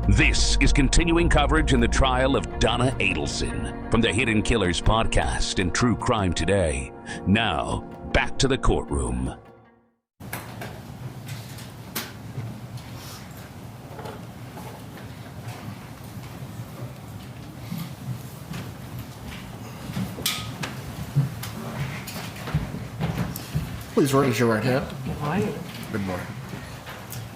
This is continuing coverage in the trial of Donna Adelson from the Hidden Killers podcast and True Crime Today. Now, back to the courtroom. Please raise your right hand. Good morning. Good morning.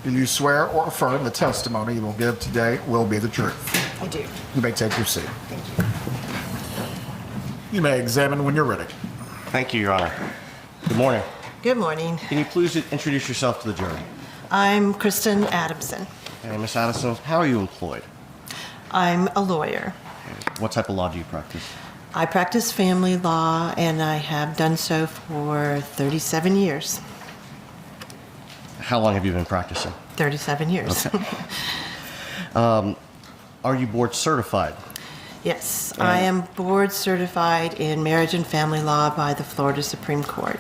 Do you swear or affirm the testimony you will give today will be the truth? I do. You may take your seat. Thank you. You may examine when you're ready. Thank you, Your Honor. Good morning. Good morning. Can you please introduce yourself to the jury? I'm Kristin Adamson. And Ms. Adelson, how are you employed? I'm a lawyer. What type of law do you practice? I practice family law, and I have done so for 37 years. How long have you been practicing? 37 years. Okay. Are you board certified? Yes, I am board certified in marriage and family law by the Florida Supreme Court.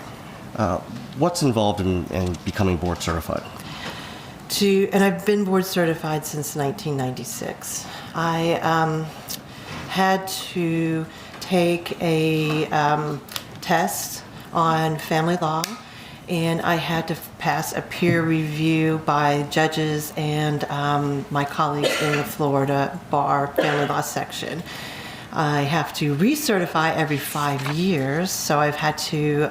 What's involved in becoming board certified? And I've been board certified since 1996. I had to take a test on family law, and I had to pass a peer review by judges and my colleagues in the Florida Bar Family Law section. I have to recertify every 5 years, so I've had to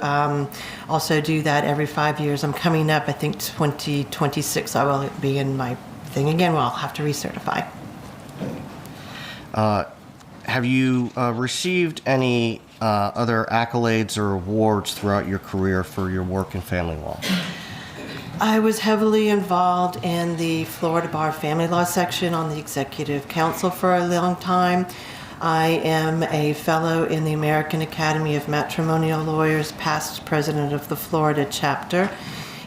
also do that every 5 years. I'm coming up, I think 2026, I will be in my thing again where I'll have to recertify. Have you received any other accolades or awards throughout your career for your work in family law? I was heavily involved in the Florida Bar Family Law section on the Executive Council for a long time. I am a fellow in the American Academy of Matrimonial Lawyers, past president of the Florida chapter,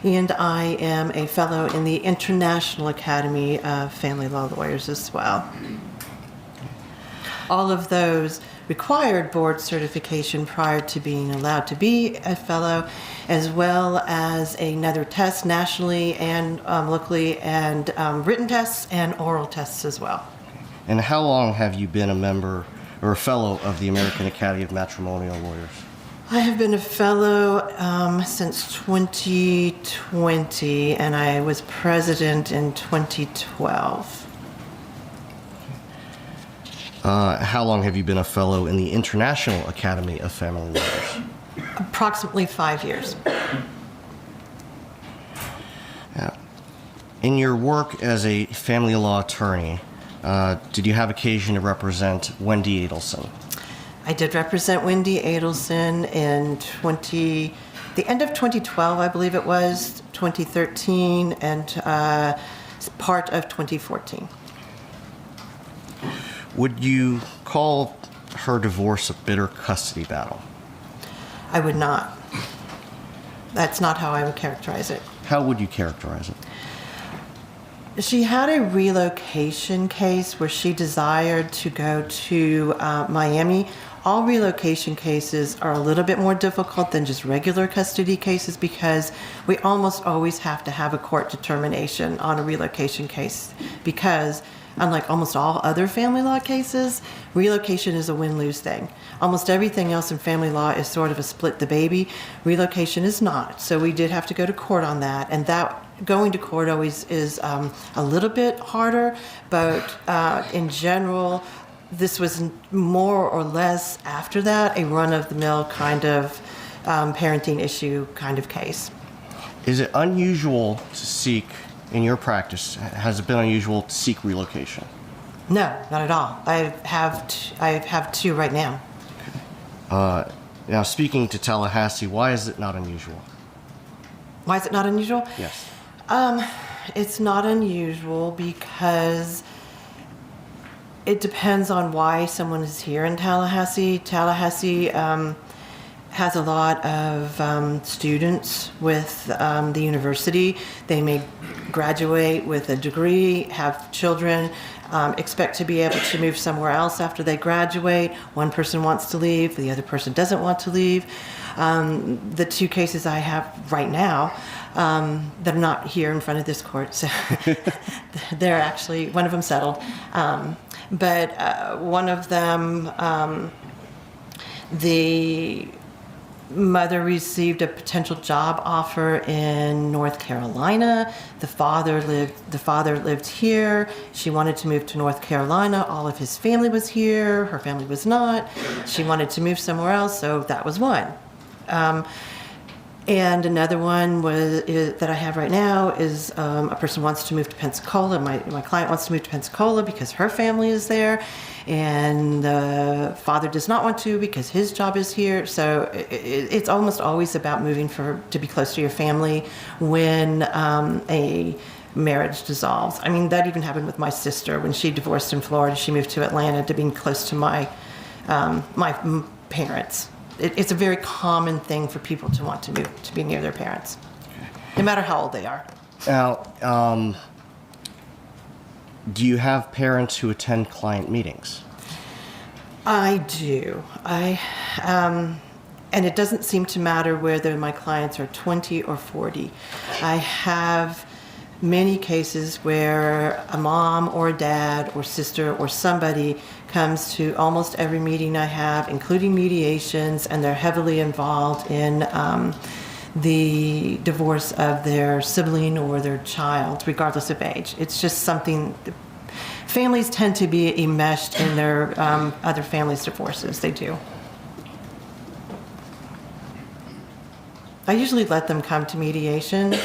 and I am a fellow in the International Academy of Family Law Lawyers as well. All of those required board certification prior to being allowed to be a fellow, as well as another test nationally and locally, and written tests and oral tests as well. And how long have you been a member or a fellow of the American Academy of Matrimonial Lawyers? I have been a fellow since 2020, and I was president in 2012. How long have you been a fellow in the International Academy of Family Lawyers? Approximately 5 years. In your work as a family law attorney, did you have occasion to represent Wendi Adelson? I did represent Wendi Adelson in the end of 2012, I believe it was, 2013, and part of 2014. Would you call her divorce a bitter custody battle? I would not. That's not how I would characterize it. How would you characterize it? She had a relocation case where she desired to go to Miami. All relocation cases are a little bit more difficult than just regular custody cases because we almost always have to have a court determination on a relocation case because unlike almost all other family law cases, relocation is a win-lose thing. Almost everything else in family law is sort of a split the baby. Relocation is not. So we did have to go to court on that. And that going to court always is a little bit harder. But in general, this was more or less after that a run-of-the-mill kind of parenting issue kind of case. Is it unusual to seek, in your practice, has it been unusual to seek relocation? No, not at all. I have two right now. Now, speaking to Tallahassee, why is it not unusual? Why is it not unusual? Yes. It's not unusual because it depends on why someone is here in Tallahassee. Tallahassee has a lot of students with the university. They may graduate with a degree, have children, expect to be able to move somewhere else after they graduate. One person wants to leave, the other person doesn't want to leave. The two cases I have right now that are not here in front of this court, so they're actually, one of them settled. But one of them, the mother received a potential job offer in North Carolina. The father lived here. She wanted to move to North Carolina. All of his family was here. Her family was not. She wanted to move somewhere else, so that was one. And another one that I have right now is a person wants to move to Pensacola. My client wants to move to Pensacola because her family is there, and the father does not want to because his job is here. So it's almost always about moving to be close to your family when a marriage dissolves. I mean, that even happened with my sister when she divorced in Florida. She moved to Atlanta to be close to my parents. It's a very common thing for people to want to move to be near their parents, no matter how old they are. Now, do you have parents who attend client meetings? I do. And it doesn't seem to matter whether my clients are 20 or 40. I have many cases where a mom or a dad or sister or somebody comes to almost every meeting I have, including mediations, and they're heavily involved in the divorce of their sibling or their child, regardless of age. It's just something, families tend to be enmeshed in their other families' divorces. They do. I usually let them come to mediation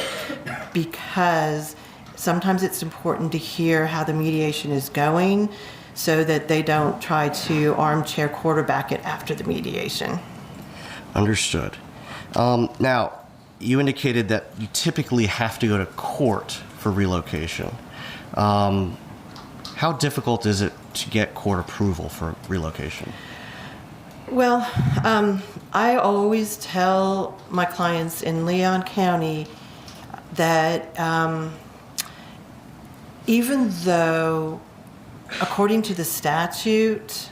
because sometimes it's important to hear how the mediation is going so that they don't try to armchair quarterback it after the mediation. Understood. Now, you indicated that you typically have to go to court for relocation. How difficult is it to get court approval for relocation? Well, I always tell my clients in Leon County that even though, according to the statute,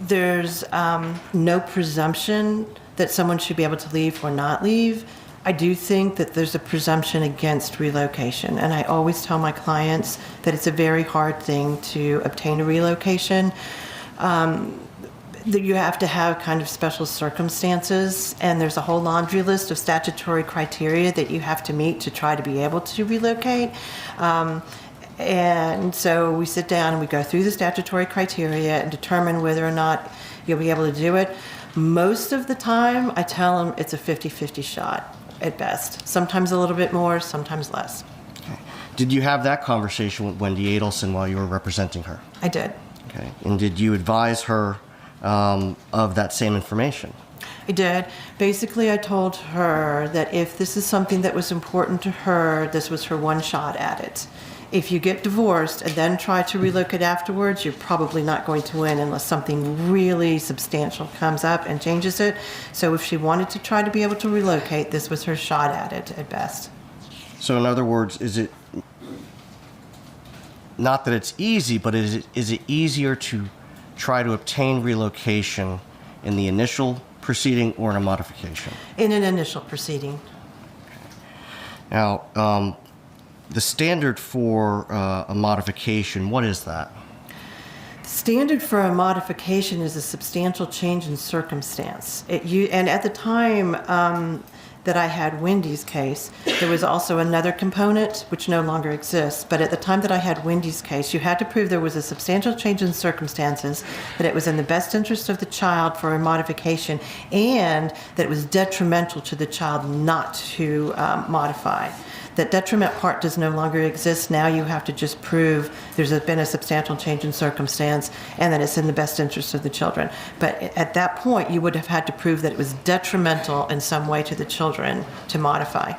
there's no presumption that someone should be able to leave or not leave, I do think that there's a presumption against relocation. And I always tell my clients that it's a very hard thing to obtain a relocation. That you have to have kind of special circumstances, and there's a whole laundry list of statutory criteria that you have to meet to try to be able to relocate. And so we sit down and we go through the statutory criteria and determine whether or not you'll be able to do it. Most of the time, I tell them it's a 50-50 shot at best. Sometimes a little bit more, sometimes less. Okay. Did you have that conversation with Wendi Adelson while you were representing her? I did. Okay. And did you advise her of that same information? I did. Basically, I told her that if this is something that was important to her, this was her one shot at it. If you get divorced and then try to relocate afterwards, you're probably not going to win unless something really substantial comes up and changes it. So if she wanted to try to be able to relocate, this was her shot at it at best. So in other words, is it not that it's easy, but is it easier to try to obtain relocation in the initial proceeding or in a modification? In an initial proceeding. Now, the standard for a modification, what is that? The standard for a modification is a substantial change in circumstance. And at the time that I had Wendi's case, there was also another component which no longer exists. But at the time that I had Wendi's case, you had to prove there was a substantial change in circumstances, that it was in the best interest of the child for a modification, and that it was detrimental to the child not to modify. That detriment part does no longer exist. Now you have to just prove there's been a substantial change in circumstance and that it's in the best interest of the children. But at that point, you would have had to prove that it was detrimental in some way to the children to modify.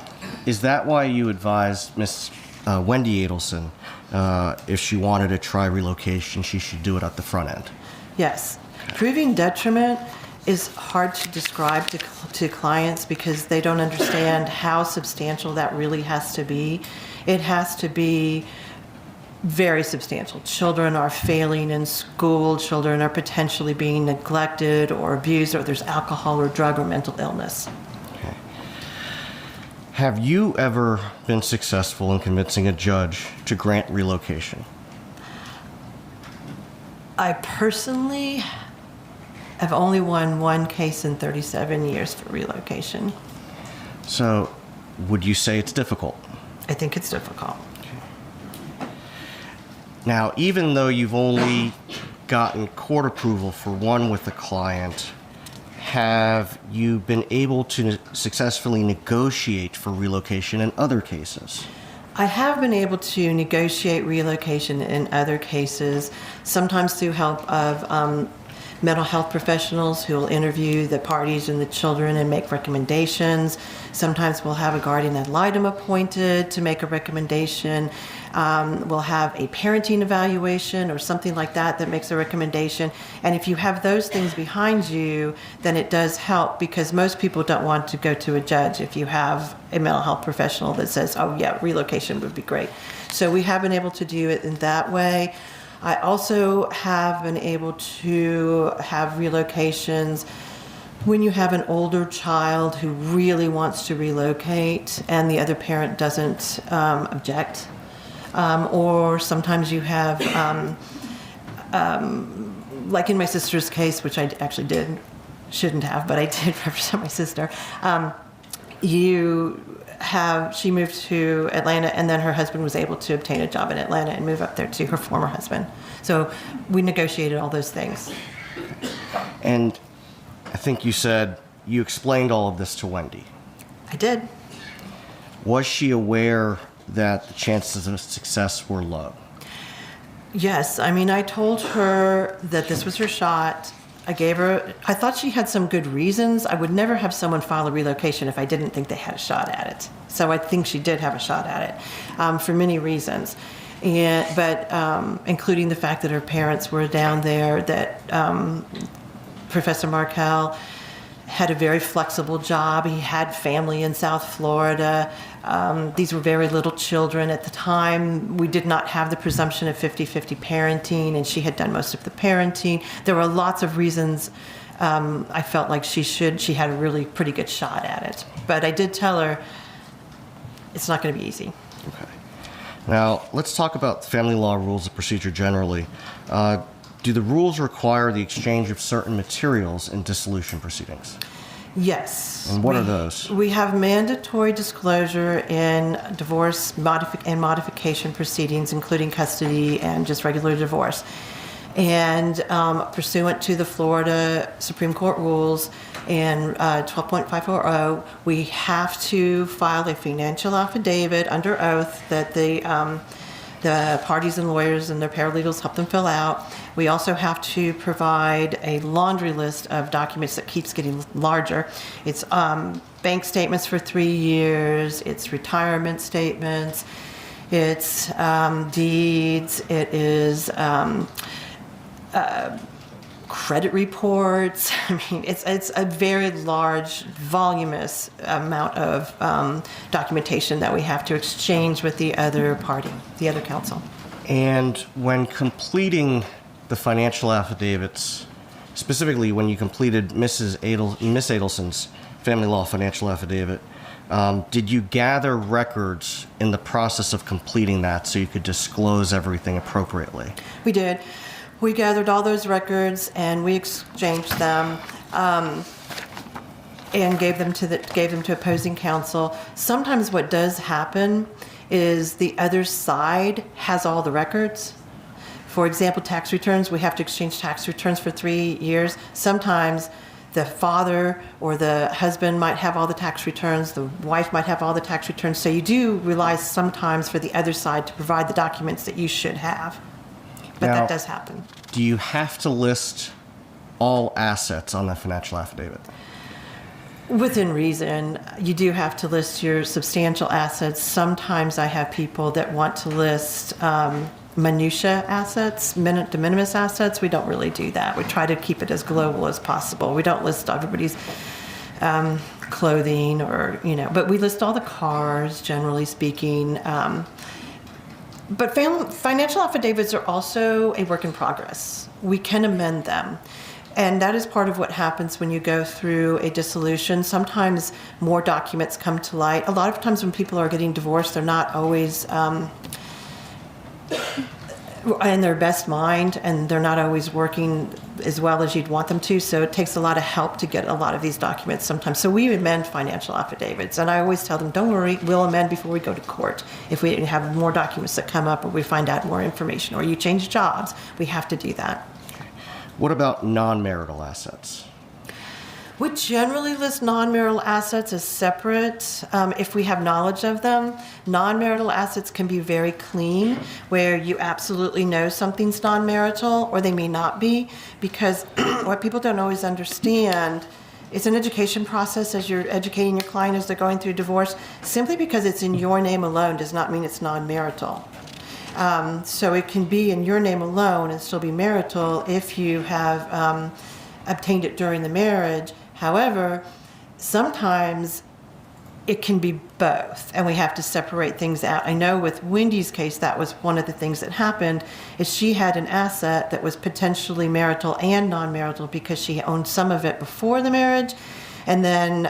Is that why you advised Miss Wendi Adelson, if she wanted to try relocation, she should do it at the front end? Yes. Proving detriment is hard to describe to clients because they don't understand how substantial that really has to be. It has to be very substantial. Children are failing in school, children are potentially being neglected or abused, or there's alcohol or drug or mental illness. Okay. Have you ever been successful in convincing a judge to grant relocation? I personally have only won one case in 37 years for relocation. So, would you say it's difficult? I think it's difficult. Now, even though you've only gotten court approval for one with the client, have you been able to successfully negotiate for relocation in other cases? I have been able to negotiate relocation in other cases, sometimes through help of mental health professionals who will interview the parties and the children and make recommendations. Sometimes we'll have a guardian ad litem appointed to make a recommendation. We'll have a parenting evaluation or something like that makes a recommendation. And if you have those things behind you, then it does help, because most people don't want to go to a judge if you have a mental health professional that says, oh yeah, relocation would be great. So we have been able to do it in that way. I also have been able to have relocations when you have an older child who really wants to relocate and the other parent doesn't object. Or sometimes you have, like in my sister's case, which I actually shouldn't have, but I did represent my sister. She moved to Atlanta, and then her husband was able to obtain a job in Atlanta and move up there to her former husband. So we negotiated all those things. And I think you said you explained all of this to Wendi. I did. Was she aware that the chances of success were low? Yes. I mean, I told her that this was her shot. I thought she had some good reasons. I would never have someone file a relocation if I didn't think they had a shot at it. So I think she did have a shot at it for many reasons. But including the fact that her parents were down there, that Professor Markel had a very flexible job. He had family in South Florida. These were very little children at the time. We did not have the presumption of 50-50 parenting, and she had done most of the parenting. There were lots of reasons I felt like she had a really pretty good shot at it. But I did tell her it's not going to be easy. Okay. Now, let's talk about family law rules of procedure generally. Do the rules require the exchange of certain materials in dissolution proceedings? Yes. And what are those? We have mandatory disclosure in divorce and modification proceedings, including custody and just regular divorce. And pursuant to the Florida Supreme Court rules in 12.540, we have to file a financial affidavit under oath that the parties and lawyers and their paralegals help them fill out. We also have to provide a laundry list of documents that keeps getting larger. It's bank statements for 3 years, it's retirement statements, it's deeds, it is credit reports. I mean, it's a very large, voluminous amount of documentation that we have to exchange with the other party, the other counsel. And when completing the financial affidavits, specifically when you completed Miss Adelson's family law financial affidavit, did you gather records in the process of completing that so you could disclose everything appropriately? We did. We gathered all those records and we exchanged them and gave them to opposing counsel. Sometimes what does happen is the other side has all the records. For example, tax returns, we have to exchange tax returns for 3 years. Sometimes the father or the husband might have all the tax returns, the wife might have all the tax returns. So you do rely sometimes for the other side to provide the documents that you should have. But Now, that does happen. Do you have to list all assets on the financial affidavit? Within reason, you do have to list your substantial assets. Sometimes I have people that want to list minutia assets, de minimis assets. We don't really do that. We try to keep it as global as possible. We don't list everybody's clothing or, but we list all the cars, generally speaking. But financial affidavits are also a work in progress. We can amend them. And that is part of what happens when you go through a dissolution. Sometimes more documents come to light. A lot of times when people are getting divorced, they're not always in their best mind, and they're not always working as well as you'd want them to. So it takes a lot of help to get a lot of these documents sometimes. So we amend financial affidavits. And I always tell them, don't worry, we'll amend before we go to court. If we have more documents that come up or we find out more information or you change jobs, we have to do that. What about non-marital assets? We generally list non-marital assets as separate if we have knowledge of them. Non-marital assets can be very clean, where you absolutely know something's non-marital, or they may not be, because what people don't always understand, it's an education process as you're educating your client as they're going through divorce. Simply because it's in your name alone does not mean it's non-marital. So it can be in your name alone and still be marital if you have obtained it during the marriage. However, sometimes it can be both, and we have to separate things out. I know with Wendy's case, that was one of the things that happened, is she had an asset that was potentially marital and non-marital because she owned some of it before the marriage, and then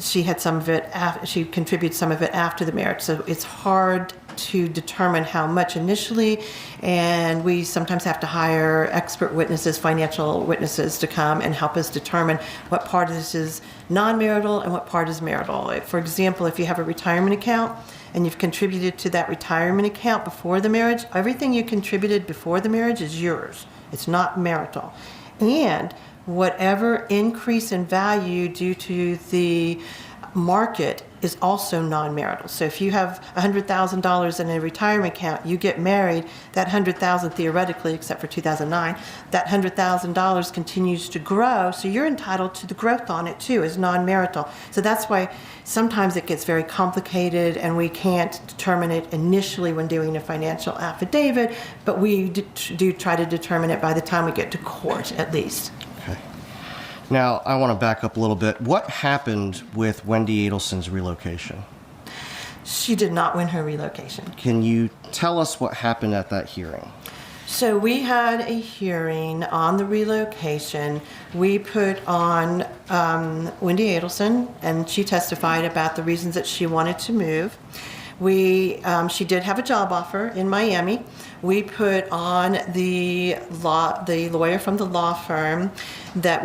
she had some of it, she contributed some of it after the marriage. So it's hard to determine how much initially, and we sometimes have to hire expert witnesses, financial witnesses, to come and help us determine what part of this is non-marital and what part is marital. For example, if you have a retirement account and you've contributed to that retirement account before the marriage, everything you contributed before the marriage is yours. It's not marital. And whatever increase in value due to the market is also non-marital. So if you have $100,000 in a retirement account, you get married, that $100,000 theoretically, except for 2009, that $100,000 continues to grow, so you're entitled to the growth on it too as non-marital. So that's why sometimes it gets very complicated and we can't determine it initially when doing a financial affidavit, but we do try to determine it by the time we get to court at least. Now, I want to back up a little bit. What happened with Wendi Adelson's relocation? She did not win her relocation. Can you tell us what happened at that hearing? So we had a hearing on the relocation. We put on Wendi Adelson, and she testified about the reasons that she wanted to move. She did have a job offer in Miami. We put on the lawyer from the law firm that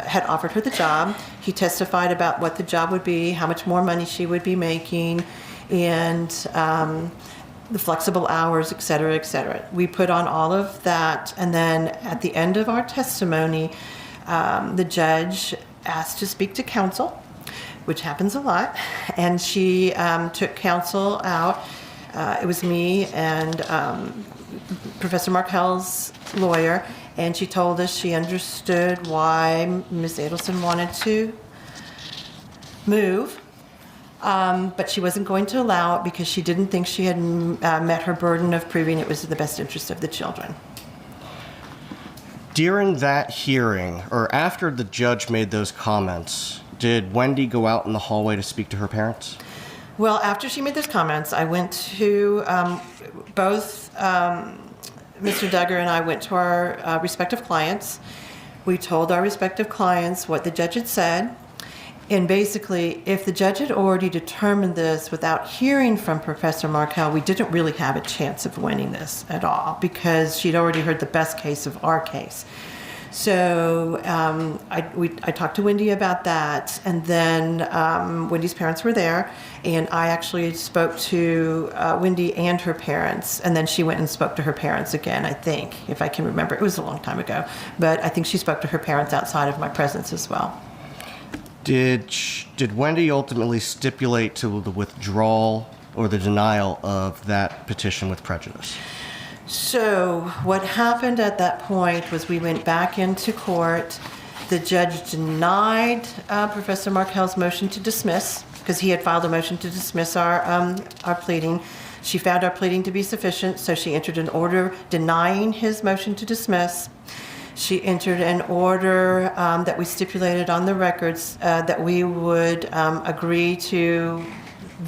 had offered her the job. He testified about what the job would be, how much more money she would be making, and the flexible hours, et cetera, et cetera. We put on all of that, and then at the end of our testimony, the judge asked to speak to counsel, which happens a lot, and she took counsel out. It was me and Professor Markel's lawyer, and she told us she understood why Ms. Adelson wanted to move, but she wasn't going to allow it because she didn't think she had met her burden of proving it was in the best interest of the children. During that hearing, or after the judge made those comments, did Wendi go out in the hallway to speak to her parents? Well, after she made those comments, I went to both Mr. Duggar and I went to our respective clients. We told our respective clients what the judge had said. And basically, if the judge had already determined this without hearing from Professor Markel, we didn't really have a chance of winning this at all because she'd already heard the best case of our case. So I talked to Wendi about that, and then Wendi's parents were there, and I actually spoke to Wendi and her parents, and then she went and spoke to her parents again, I think, if I can remember. It was a long time ago, but I think she spoke to her parents outside of my presence as well. Did Wendi ultimately stipulate to the withdrawal or the denial of that petition with prejudice? So what happened at that point was we went back into court. The judge denied Professor Markel's motion to dismiss because he had filed a motion to dismiss our pleading. She found our pleading to be sufficient, so she entered an order denying his motion to dismiss. She entered an order that we stipulated on the records that we would agree to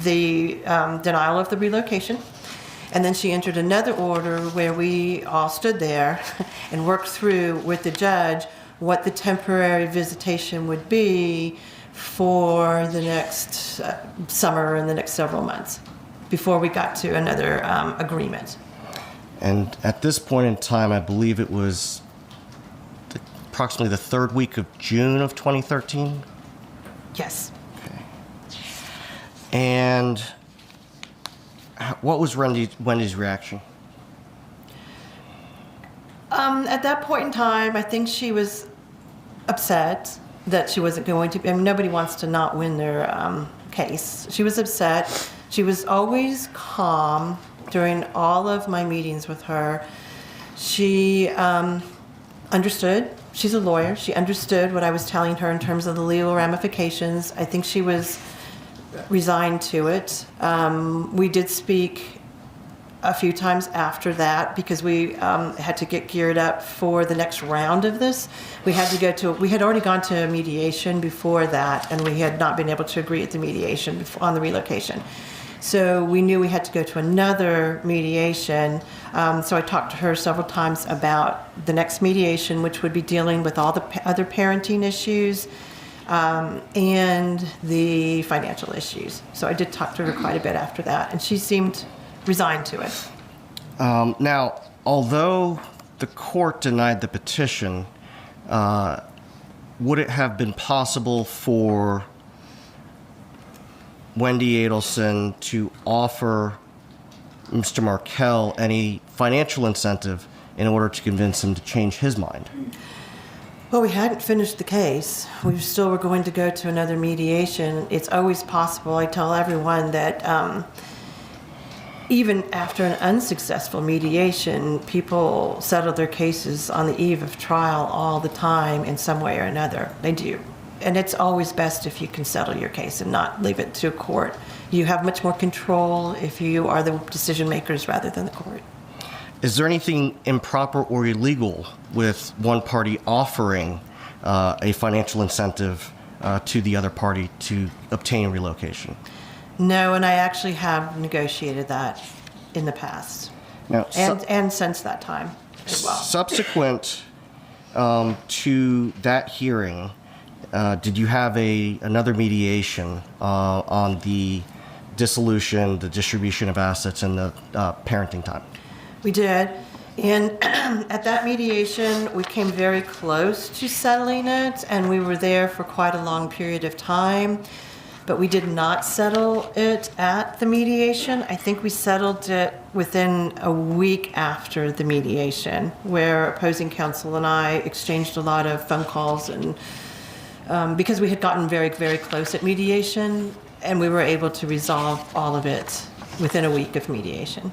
the denial of the relocation. And then she entered another order where we all stood there and worked through with the judge what the temporary visitation would be for the next summer and the next several months before we got to another agreement. And at this point in time, I believe it was approximately the third week of June of 2013? Yes. Okay. And what was Wendy's reaction? At that point in time, I think she was upset that she wasn't going to. I mean, nobody wants to not win their case. She was upset. She was always calm during all of my meetings with her. She understood. She's a lawyer. She understood what I was telling her in terms of the legal ramifications. I think she was resigned to it. We did speak a few times after that because we had to get geared up for the next round of this. We had already gone to mediation before that, and we had not been able to agree at the mediation on the relocation. So we knew we had to go to another mediation. So I talked to her several times about the next mediation, which would be dealing with all the other parenting issues and the financial issues. So I did talk to her quite a bit after that, and she seemed resigned to it. Now, although the court denied the petition, would it have been possible for Wendi Adelson to offer Mr. Markel any financial incentive in order to convince him to change his mind? Well, we hadn't finished the case. We still were going to go to another mediation. It's always possible. I tell everyone that even after an unsuccessful mediation, people settle their cases on the eve of trial all the time in some way or another. They do. And it's always best if you can settle your case and not leave it to a court. You have much more control if you are the decision makers rather than the court. Is there anything improper or illegal with one party offering a financial incentive to the other party to obtain No, relocation? and I actually have negotiated that in the past. Now, and since that time as well. Subsequent to that hearing, did you have another mediation on the dissolution, the distribution of assets, and the parenting time? We did. And at that mediation, we came very close to settling it, and we were there for quite a long period of time. But we did not settle it at the mediation. I think we settled it within a week after the mediation, where opposing counsel and I exchanged a lot of phone calls, and because we had gotten very, very close at mediation, and we were able to resolve all of it within a week of mediation.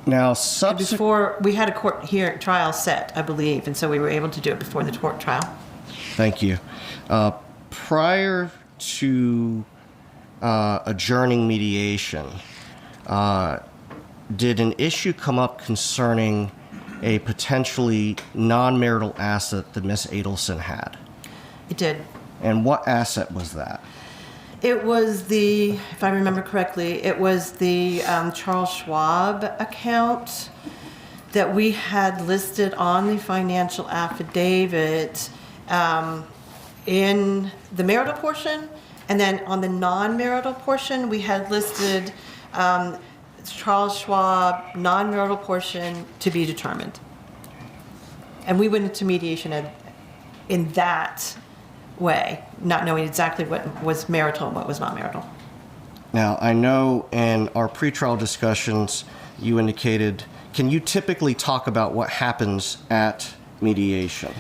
Now, Before we had a court trial set, I believe, and so we were able to do it before the court trial. Thank you. Prior to adjourning mediation, did an issue come up concerning a potentially non-marital asset that Miss Adelson had? It did. And what asset was that? It was if I remember correctly, it was the Charles Schwab account that we had listed on the financial affidavit in the marital portion, and then on the non-marital portion, we had listed Charles Schwab non-marital portion to be determined. And we went into mediation in that way, not knowing exactly what was marital and what was not marital. Now, I know in our pretrial discussions you indicated, can you typically talk about what happens at mediation?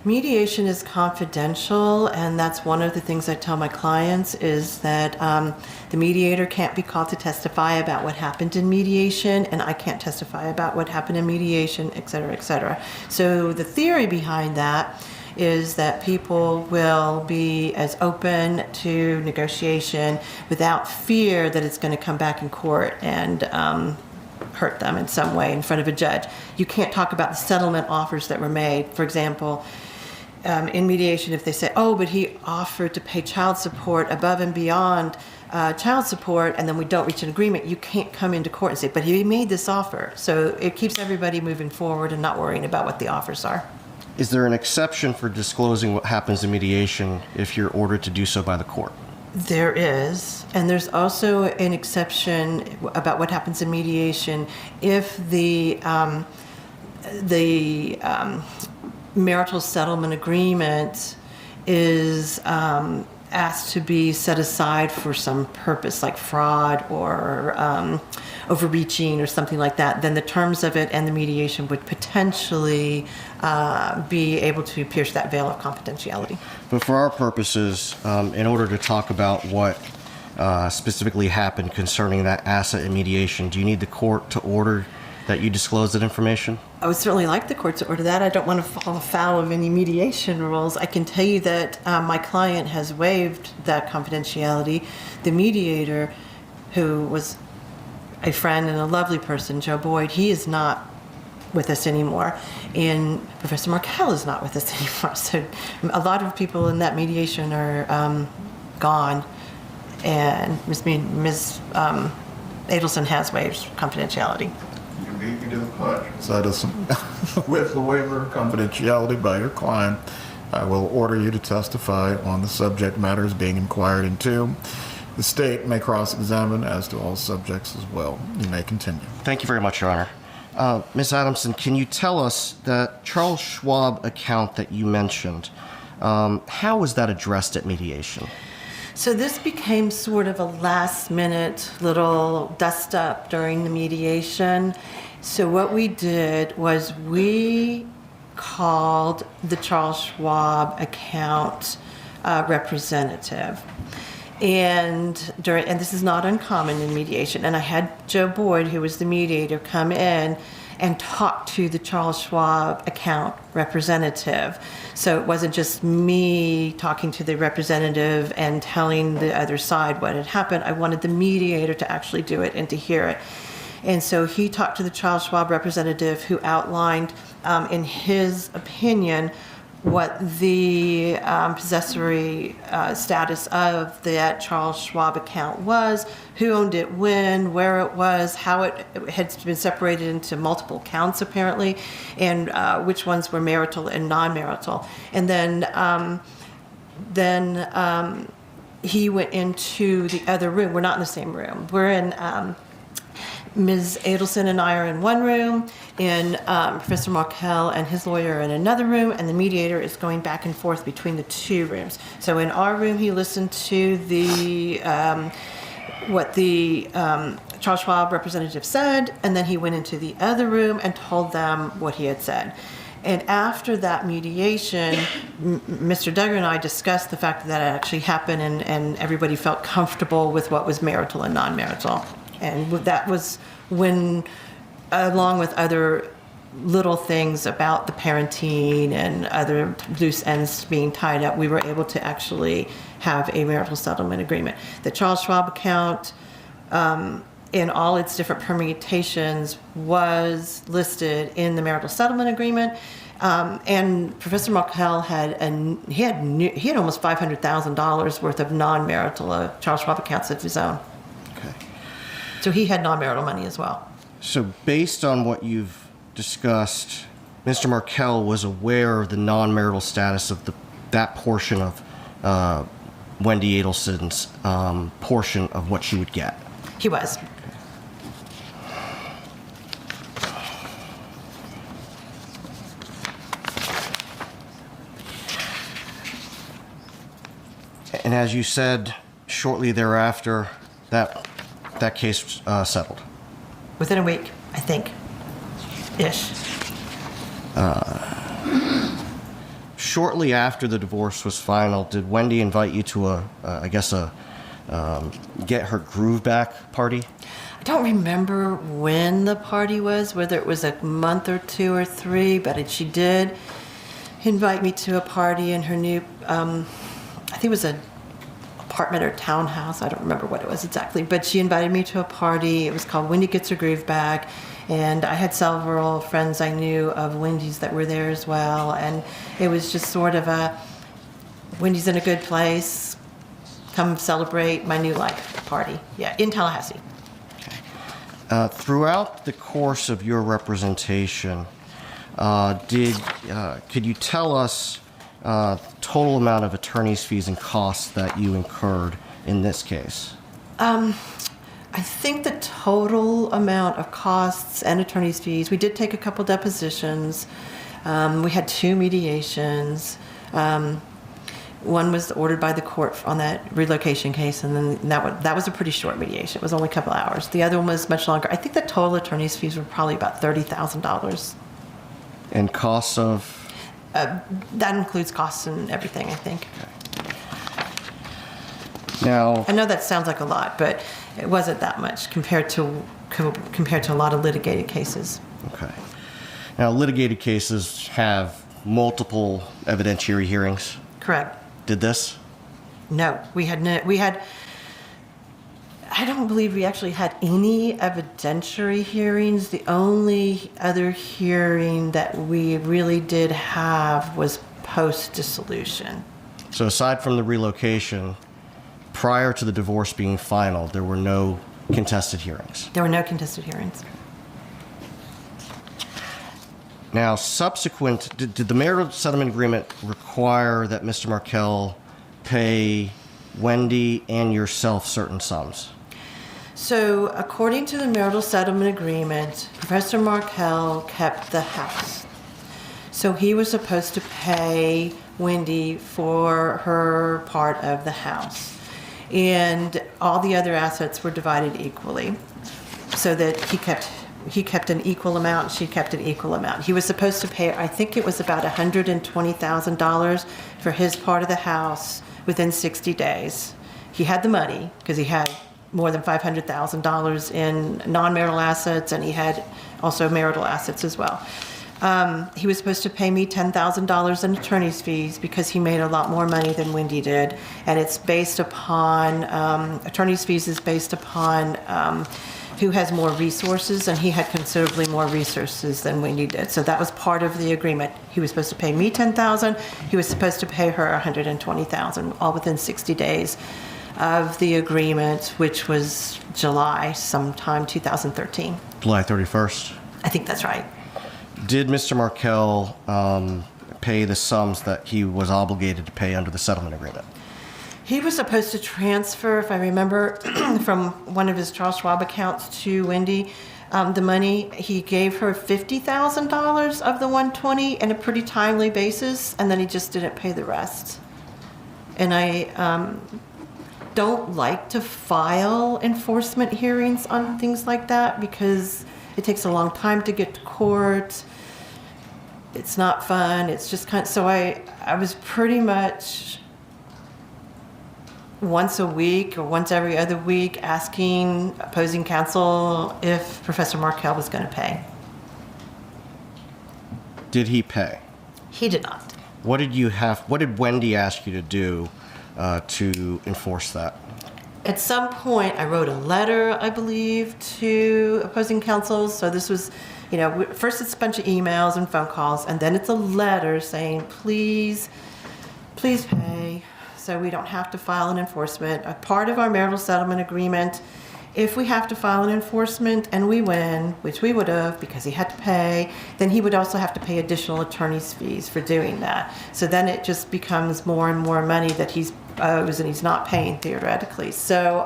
Mediation is confidential, and that's one of the things I tell my clients is that the mediator can't be called to testify about what happened in mediation, and I can't testify about what happened in mediation, et cetera, et cetera. So the theory behind that is that people will be as open to negotiation without fear that it's going to come back in court and hurt them in some way in front of a judge. You can't talk about the settlement offers that were made. For example, in mediation, if they say, oh, but he offered to pay child support above and beyond child support, and then we don't reach an agreement, you can't come into court and say, but he made this offer. So it keeps everybody moving forward and not worrying about what the offers are. Is there an exception for disclosing what happens in mediation if you're ordered to do so by the court? There is, and there's also an exception about what happens in mediation if the marital settlement agreement is asked to be set aside for some purpose, like fraud or overreaching or something like that, then the terms of it and the mediation would potentially be able to pierce that veil of confidentiality. But for our purposes, in order to talk about what specifically happened concerning that asset in mediation, do you need the court to order that you disclose that information? I would certainly like the court to order that. I don't want to fall afoul of any mediation rules. I can tell you that my client has waived that confidentiality. The mediator, who was a friend and a lovely person, Joe Boyd, he is not with us anymore. And Professor Markel is not with us anymore. So a lot of people in that mediation are gone. And Ms. Adelson has waived confidentiality. You beat me to the punch, Ms. Adelson. With the waiver of confidentiality by your client, I will order you to testify on the subject matters being inquired into. The state may cross-examine as to all subjects as well. You may continue. Thank you very much, Your Honor. Ms. Adamson, can you tell us that Charles Schwab account that you mentioned, how was that addressed at mediation? So this became sort of a last-minute little dust-up during the mediation. So what we did was we called the Charles Schwab account representative. And this is not uncommon in mediation. And I had Joe Boyd, who was the mediator, come in and talk to the Charles Schwab account representative. So it wasn't just me talking to the representative and telling the other side what had happened. I wanted the mediator to actually do it and to hear it. And so he talked to the Charles Schwab representative, who outlined, in his opinion, what the possessory status of that Charles Schwab account was, who owned it when, where it was, how it had been separated into multiple counts apparently, and which ones were marital and non-marital. And then he went into the other room. We're not in the same room. We're in Ms. Adelson and I are in one room, and Professor Markel and his lawyer are in another room, and the mediator is going back and forth between the two rooms. So in our room, he listened to what the Charles Schwab representative said, and then he went into the other room and told them what he had said. And after that mediation, Mr. Duggar and I discussed the fact that it actually happened, and everybody felt comfortable with what was marital and non-marital. And that was when, along with other little things about the parenting and other loose ends being tied up, we were able to actually have a marital settlement agreement. The Charles Schwab account, in all its different permutations, was listed in the marital settlement agreement. And Professor Markel had almost $500,000 worth of non-marital Charles Schwab accounts of his own. Okay. So he had non-marital money as well. So based on what you've discussed, Mr. Markel was aware of the non-marital status of that portion of Wendi Adelson's portion of what she would get. He was. And as you said, shortly thereafter, that case settled. Within a week, I think. Ish. Shortly after the divorce was final, did Wendi invite you to get her groove back party? I don't remember when the party was, whether it was a month or two or three, but she did. invite me to a party in her new, I think it was an apartment or townhouse. I don't remember what it was exactly, but she invited me to a party. It was called Wendi Gets Her Groove Back, and I had several friends I knew of Wendy's that were there as well, and it was just sort of a Wendy's in a good place, come celebrate my new life party. Yeah, in Tallahassee. Throughout the course of your representation, could you tell us total amount of attorney's fees and costs that you incurred in this case? I think the total amount of costs and attorney's fees, we did take a couple depositions. We had 2 mediations. One was ordered by the court on that relocation case, and then that was a pretty short mediation. It was only a couple hours. The other one was much longer. I think the total attorney's fees were probably about $30,000. And costs of? That includes costs and everything, I think. Okay. Now, I know that sounds like a lot, but it wasn't that much compared to a lot of litigated cases. Okay. Now, litigated cases have multiple evidentiary hearings. Correct. Did this? No, we had. I don't believe we actually had any evidentiary hearings. The only other hearing that we really did have was post-dissolution. So aside from the relocation, prior to the divorce being final, there were no contested hearings? There were no contested hearings. Now, did the marital settlement agreement require that Mr. Markel pay Wendi and yourself certain sums? So, according to the marital settlement agreement, Professor Markel kept the house. So he was supposed to pay Wendi for her part of the house. And all the other assets were divided equally, so that he kept an equal amount, she kept an equal amount. He was supposed to pay, I think it was about $120,000 for his part of the house within 60 days. He had the money because he had more than $500,000 in non-marital assets, and he had also marital assets as well. He was supposed to pay me $10,000 in attorney's fees because he made a lot more money than Wendi did, and it's based upon, attorney's fees is based upon who has more resources, and he had considerably more resources than Wendi did. So that was part of the agreement. He was supposed to pay me $10,000. He was supposed to pay her $120,000, all within 60 days of the agreement, which was July, sometime 2013. July 31st? I think that's right. Did Mr. Markel pay the sums that he was obligated to pay under the settlement agreement? He was supposed to transfer, if I remember, from one of his Charles Schwab accounts to Wendi, the money. He gave her $50,000 of the $120 in a pretty timely basis, and then he just didn't pay the rest. And I don't like to file enforcement hearings on things like that because it takes a long time to get to court. It's not fun. It's just kind of, so I was pretty much once a week or once every other week asking opposing counsel if Professor Markel was going to pay. Did he pay? He did not. What did Wendi ask you to do to enforce that? At some point, I wrote a letter, I believe, to opposing counsel. So this was, first it's a bunch of emails and phone calls, and then it's a letter saying, please pay, so we don't have to file an enforcement. A part of our marital settlement agreement, if we have to file an enforcement and we win, which we would have because he had to pay, then he would also have to pay additional attorney's fees for doing that. So then it just becomes more and more money that he's owes and he's not paying theoretically. So,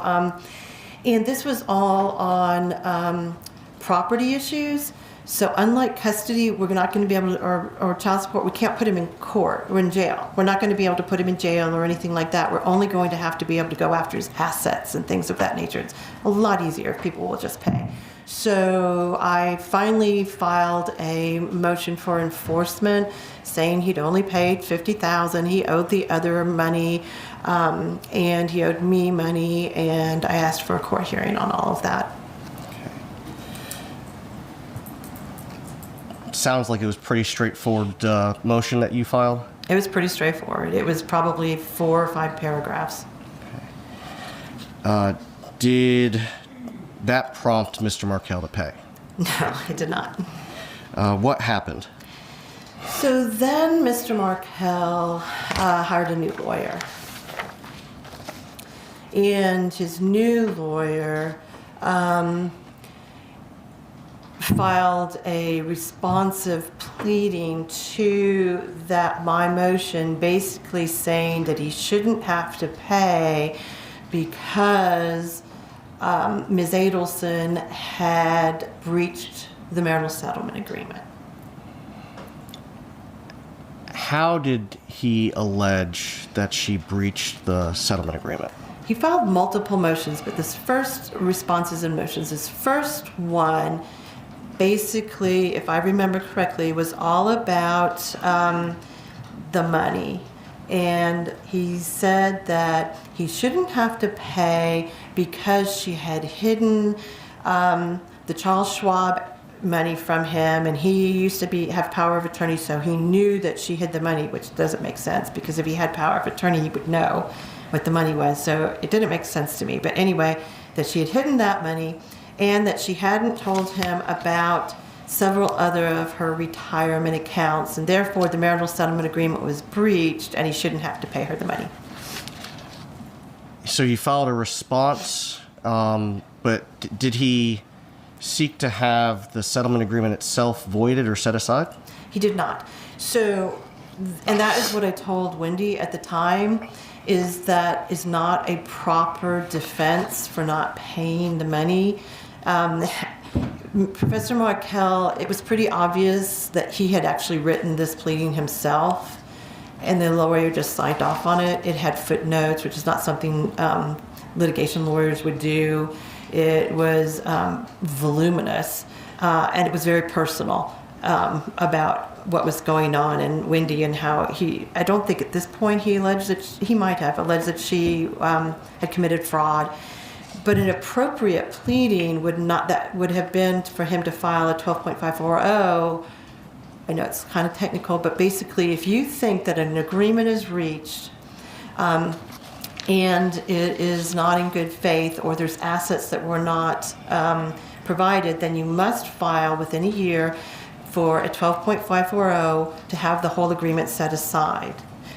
and this was all on property issues. So unlike custody, we're not going to be able to, or child support, we can't put him in court or in jail. We're not going to be able to put him in jail or anything like that. We're only going to have to be able to go after his assets and things of that nature. It's a lot easier if people will just pay. So I finally filed a motion for enforcement saying he'd only paid $50,000. He owed the other money, and he owed me money, and I asked for a court hearing on all of that. sounds like it was pretty straightforward motion that you filed. It was pretty straightforward. It was probably 4 or 5 paragraphs. Did that prompt Mr. Markel to pay? No, it did not. What happened? So then Mr. Markel hired a new lawyer. And his new lawyer filed a responsive pleading to my motion, basically saying that he shouldn't have to pay because Ms. Adelson had breached the marital settlement agreement. How did he allege that she breached the settlement agreement? He filed multiple motions, but this first responses and motions, this first one, basically, if I remember correctly, was all about the money. And he said that he shouldn't have to pay because she had hidden the Charles Schwab money from him, and he used to have power of attorney, so he knew that she hid the money, which doesn't make sense because if he had power of attorney, he would know what the money was. So it didn't make sense to me. But anyway, that she had hidden that money and that she hadn't told him about several other of her retirement accounts, and therefore the marital settlement agreement was breached and he shouldn't have to pay her the money. So you filed a response, but did he seek to have the settlement agreement itself voided or set aside? He did not. So, and that is what I told Wendi at the time, is that is not a proper defense for not paying the money. Professor Markel, it was pretty obvious that he had actually written this pleading himself, and the lawyer just signed off on it. It had footnotes, which is not something litigation lawyers would do. It was voluminous, and it was very personal about what was going on and Wendi and how I don't think at this point he alleged that he might have alleged that she had committed fraud. But an appropriate pleading would have been for him to file a 12.540. I know it's kind of technical, but basically if you think that an agreement is reached and it is not in good faith, or there's assets that were not provided, then you must file within a year for a 12.540 to have the whole agreement set aside.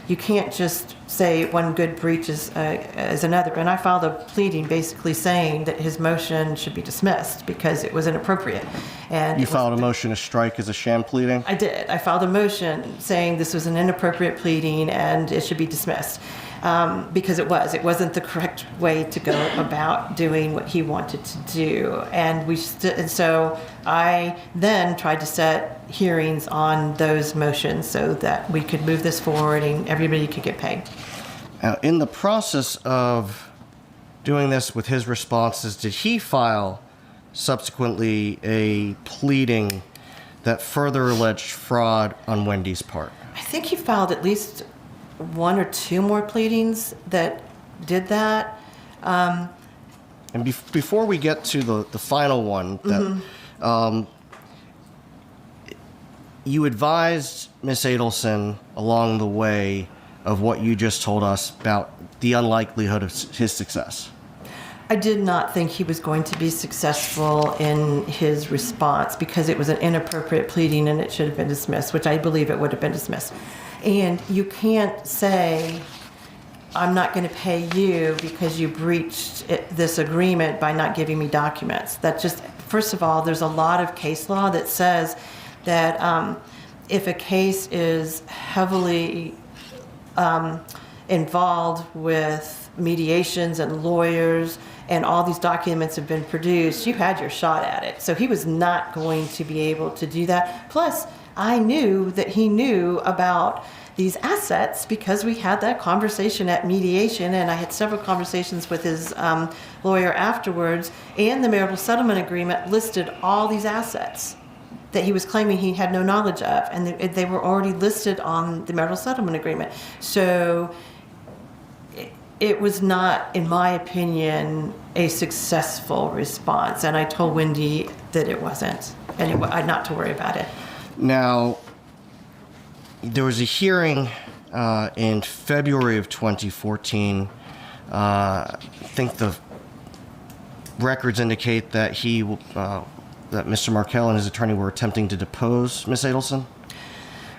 You can't just say one good breach is another. And I filed a pleading basically saying that his motion should be dismissed because it was inappropriate. And you filed a motion to strike as a sham pleading? I did. I filed a motion saying this was an inappropriate pleading and it should be dismissed. Because it wasn't the correct way to go about doing what he wanted to do, and so I then tried to set hearings on those motions so that we could move this forward and everybody could get paid. Now, in the process of doing this with his responses, did he file subsequently a pleading that further alleged fraud on Wendi's part? I think he filed at least 1 or 2 more pleadings that did that. And before we get to the final one, that you advised Miss Adelson along the way of what you just told us about the unlikelihood of his success. I did not think he was going to be successful in his response because it was an inappropriate pleading and it should have been dismissed, which I believe it would have been dismissed. And you can't say, I'm not going to pay you because you breached this agreement by not giving me documents. That just, first of all, there's a lot of case law that says that if a case is heavily involved with mediations and lawyers and all these documents have been produced, you had your shot at it. So he was not going to be able to do that. Plus, I knew that he knew about these assets because we had that conversation at mediation, and I had several conversations with his lawyer afterwards, and the marital settlement agreement listed all these assets that he was claiming he had no knowledge of, and they were already listed on the marital settlement agreement. So it was not, in my opinion, a successful response, and I told Wendi that it wasn't, and not to worry about it. Now, there was a hearing in February of 2014. I think the records indicate that that Mr. Markel and his attorney were attempting to depose Ms. Adelson.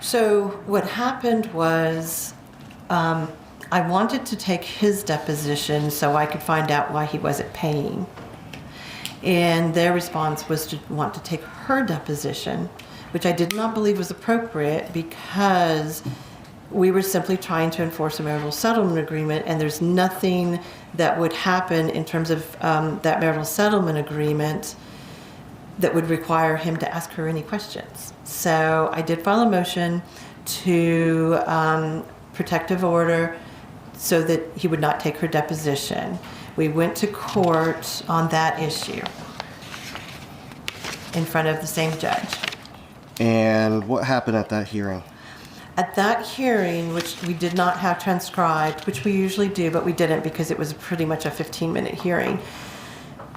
So what happened was I wanted to take his deposition so I could find out why he wasn't paying. And their response was to want to take her deposition, which I did not believe was appropriate because we were simply trying to enforce a marital settlement agreement, and there's nothing that would happen in terms of that marital settlement agreement that would require him to ask her any questions. So I did file a motion to protective order so that he would not take her deposition. We went to court on that issue in front of the same judge. And what happened at that hearing? At that hearing, which we did not have transcribed, which we usually do, but we didn't because it was pretty much a 15-minute hearing,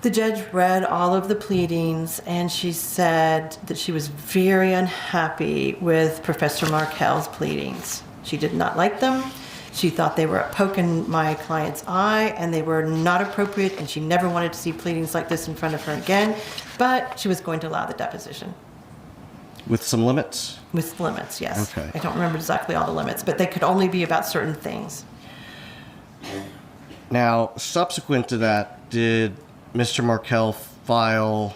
the judge read all of the pleadings, and she said that she was very unhappy with Professor Markel's pleadings. She did not like them. She thought they were poking my client's eye, and they were not appropriate, and she never wanted to see pleadings like this in front of her again, but she was going to allow the deposition. With some limits? With limits, yes. Okay. I don't remember exactly all the limits, but they could only be about certain things. Now, subsequent to that, did Mr. Markel file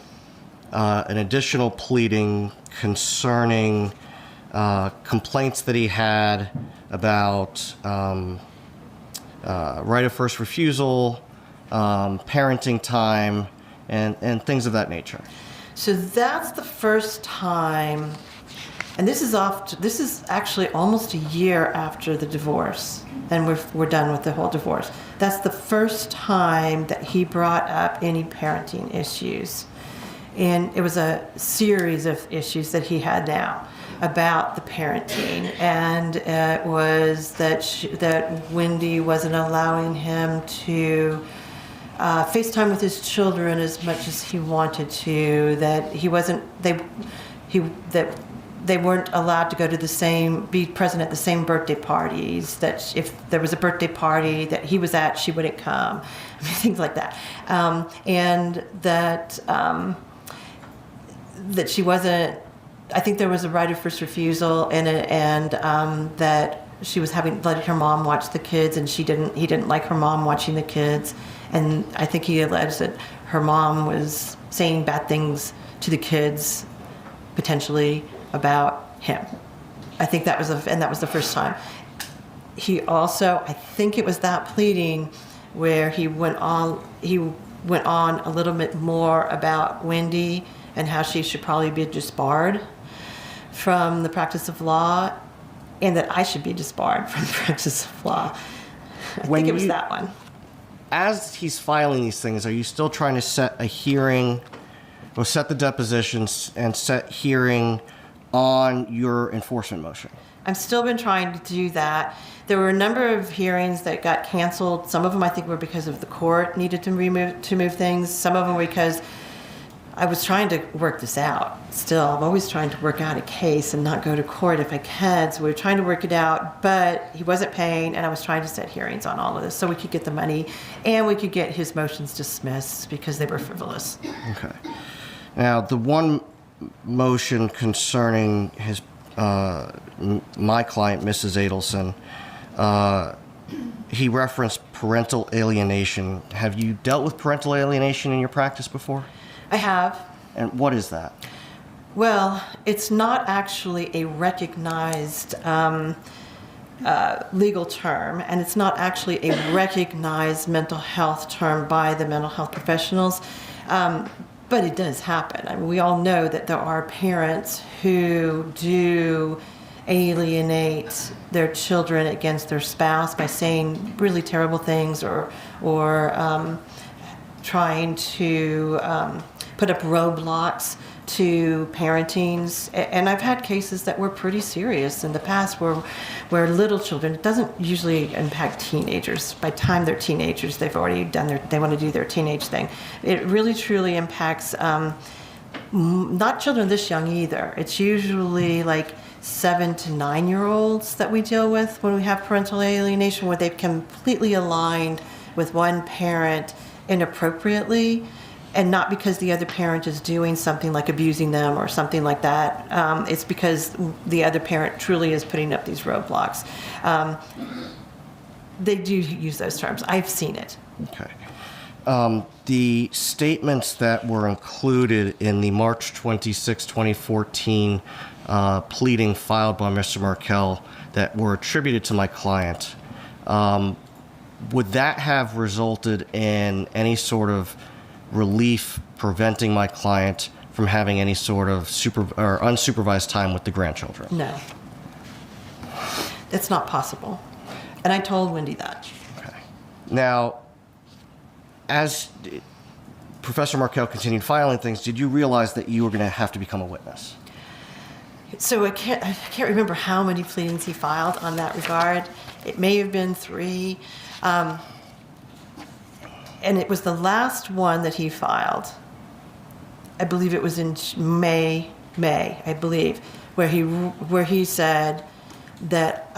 an additional pleading concerning complaints that he had about right of first refusal, parenting time, and things of that nature? So that's the first time, and this is actually almost a year after the divorce, and we're done with the whole divorce. That's the first time that he brought up any parenting issues. And it was a series of issues that he had now about the parenting. And it was that Wendi wasn't allowing him to FaceTime with his children as much as he wanted to, that they weren't allowed to go to be present at the same birthday parties, that if there was a birthday party that he was at, she wouldn't come, I mean, things like that. And that she wasn't, I think there was a right of first refusal in it, and that she was letting her mom watch the kids, and he didn't like her mom watching the kids. And I think he alleged that her mom was saying bad things to the kids, potentially, about him. I think that was the first time. He also, I think it was that pleading where he went on a little bit more about Wendi and how she should probably be disbarred from the practice of law, and that I should be disbarred from the practice of law. I think it was that one. As he's filing these things, are you still trying to set a hearing, or set the depositions and set hearing on your enforcement motion? I've still been trying to do that. There were a number of hearings that got canceled. Some of them I think were because of the court needed to move things. Some of them were because I was trying to work this out. Still, I'm always trying to work out a case and not go to court if I can. So we were trying to work it out, but he wasn't paying, and I was trying to set hearings on all of this so we could get the money and we could get his motions dismissed because they were frivolous. Okay. Now, the one motion concerning his my client, Mrs. Adelson, he referenced parental alienation. Have you dealt with parental alienation in your practice before? I have. And what is that? Well, it's not actually a recognized legal term, and it's not actually a recognized mental health term by the mental health professionals, but it does happen. I mean, we all know that there are parents who do alienate their children against their spouse by saying really terrible things or trying to put up roadblocks to parentings. And I've had cases that were pretty serious in the past where little children, it doesn't usually impact teenagers. By the time they're teenagers, they've already they want to do their teenage thing. It really truly impacts Not children this young either. It's usually like 7 to 9-year-olds that we deal with when we have parental alienation, where they've completely aligned with one parent inappropriately, and not because the other parent is doing something like abusing them or something like that. It's because the other parent truly is putting up these roadblocks. They do use those terms. I've seen it. Okay. The statements that were included in the March 26, 2014 pleading filed by Mr. Markel that were attributed to my client, would that have resulted in any sort of relief preventing my client from having any sort of unsupervised time with the grandchildren? No. It's not possible. And I told Wendi that. Okay. Now, as Professor Markel continued filing things, did you realize that you were going to have to become a witness? So I can't remember how many pleadings he filed on that regard. It may have been 3. And it was the last one that he filed. I believe it was in May, I believe, where he said that,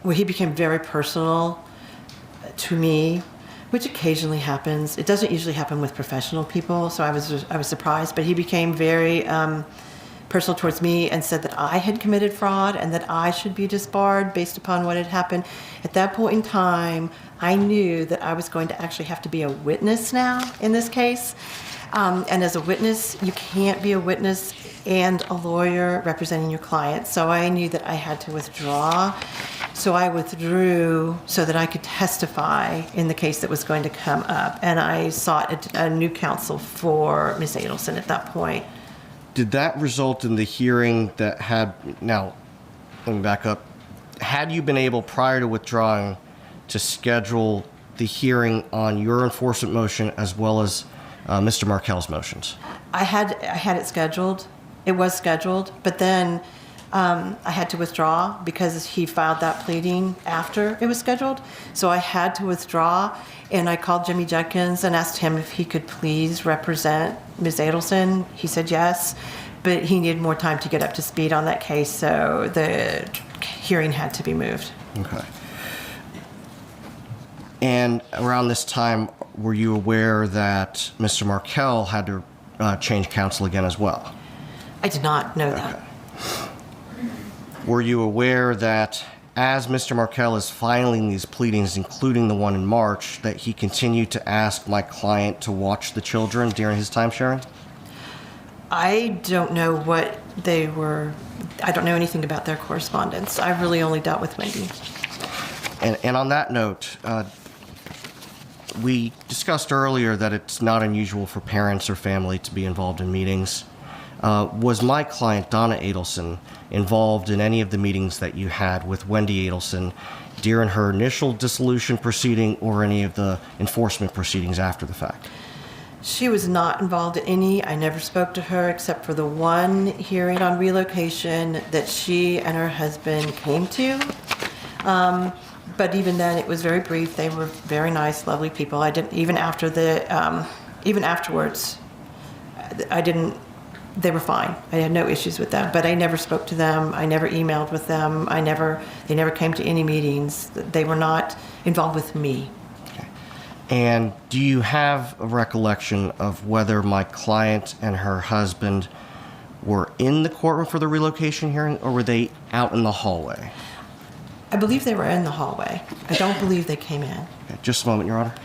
where he became very personal to me, which occasionally happens. It doesn't usually happen with professional people, so I was surprised. But he became very personal towards me and said that I had committed fraud and that I should be disbarred based upon what had happened. At that point in time, I knew that I was going to actually have to be a witness now in this case. And as a witness, you can't be a witness and a lawyer representing your client. So I knew that I had to withdraw. So I withdrew so that I could testify in the case that was going to come up. And I sought a new counsel for Ms. Adelson at that point. Did that result in the hearing that had, now, let me back up. Had you been able, prior to withdrawing, to schedule the hearing on your enforcement motion as well as Mr. Markel's motions? I had it scheduled. It was scheduled, but then I had to withdraw because he filed that pleading after it was scheduled. So I had to withdraw, and I called Jimmy Judkins and asked him if he could please represent Ms. Adelson. He said yes, but he needed more time to get up to speed on that case, so the hearing had to be moved. Okay. And around this time, were you aware that Mr. Markel had to change counsel again as well? I did not know that. Were you aware that as Mr. Markel is filing these pleadings, including the one in March, that he continued to ask my client to watch the children during his time sharing? I don't know what they were. I don't know anything about their correspondence. I really only dealt with Wendi. And on that note, we discussed earlier that it's not unusual for parents or family to be involved in meetings. Was my client, Donna Adelson, involved in any of the meetings that you had with Wendi Adelson during her initial dissolution proceeding or any of the enforcement proceedings after the fact? She was not involved in any. I never spoke to her except for the one hearing on relocation that she and her husband came to. But even then, it was very brief. They were very nice, lovely people. I didn't even after even afterwards. They were fine. I had no issues with them. But I never spoke to them. I never emailed with them. They never came to any meetings. They were not involved with me. Okay. And do you have a recollection of whether my client and her husband were in the courtroom for the relocation hearing, or were they out in the hallway? I believe they were in the hallway. I don't believe they came in. Okay, just a moment, Your Honor.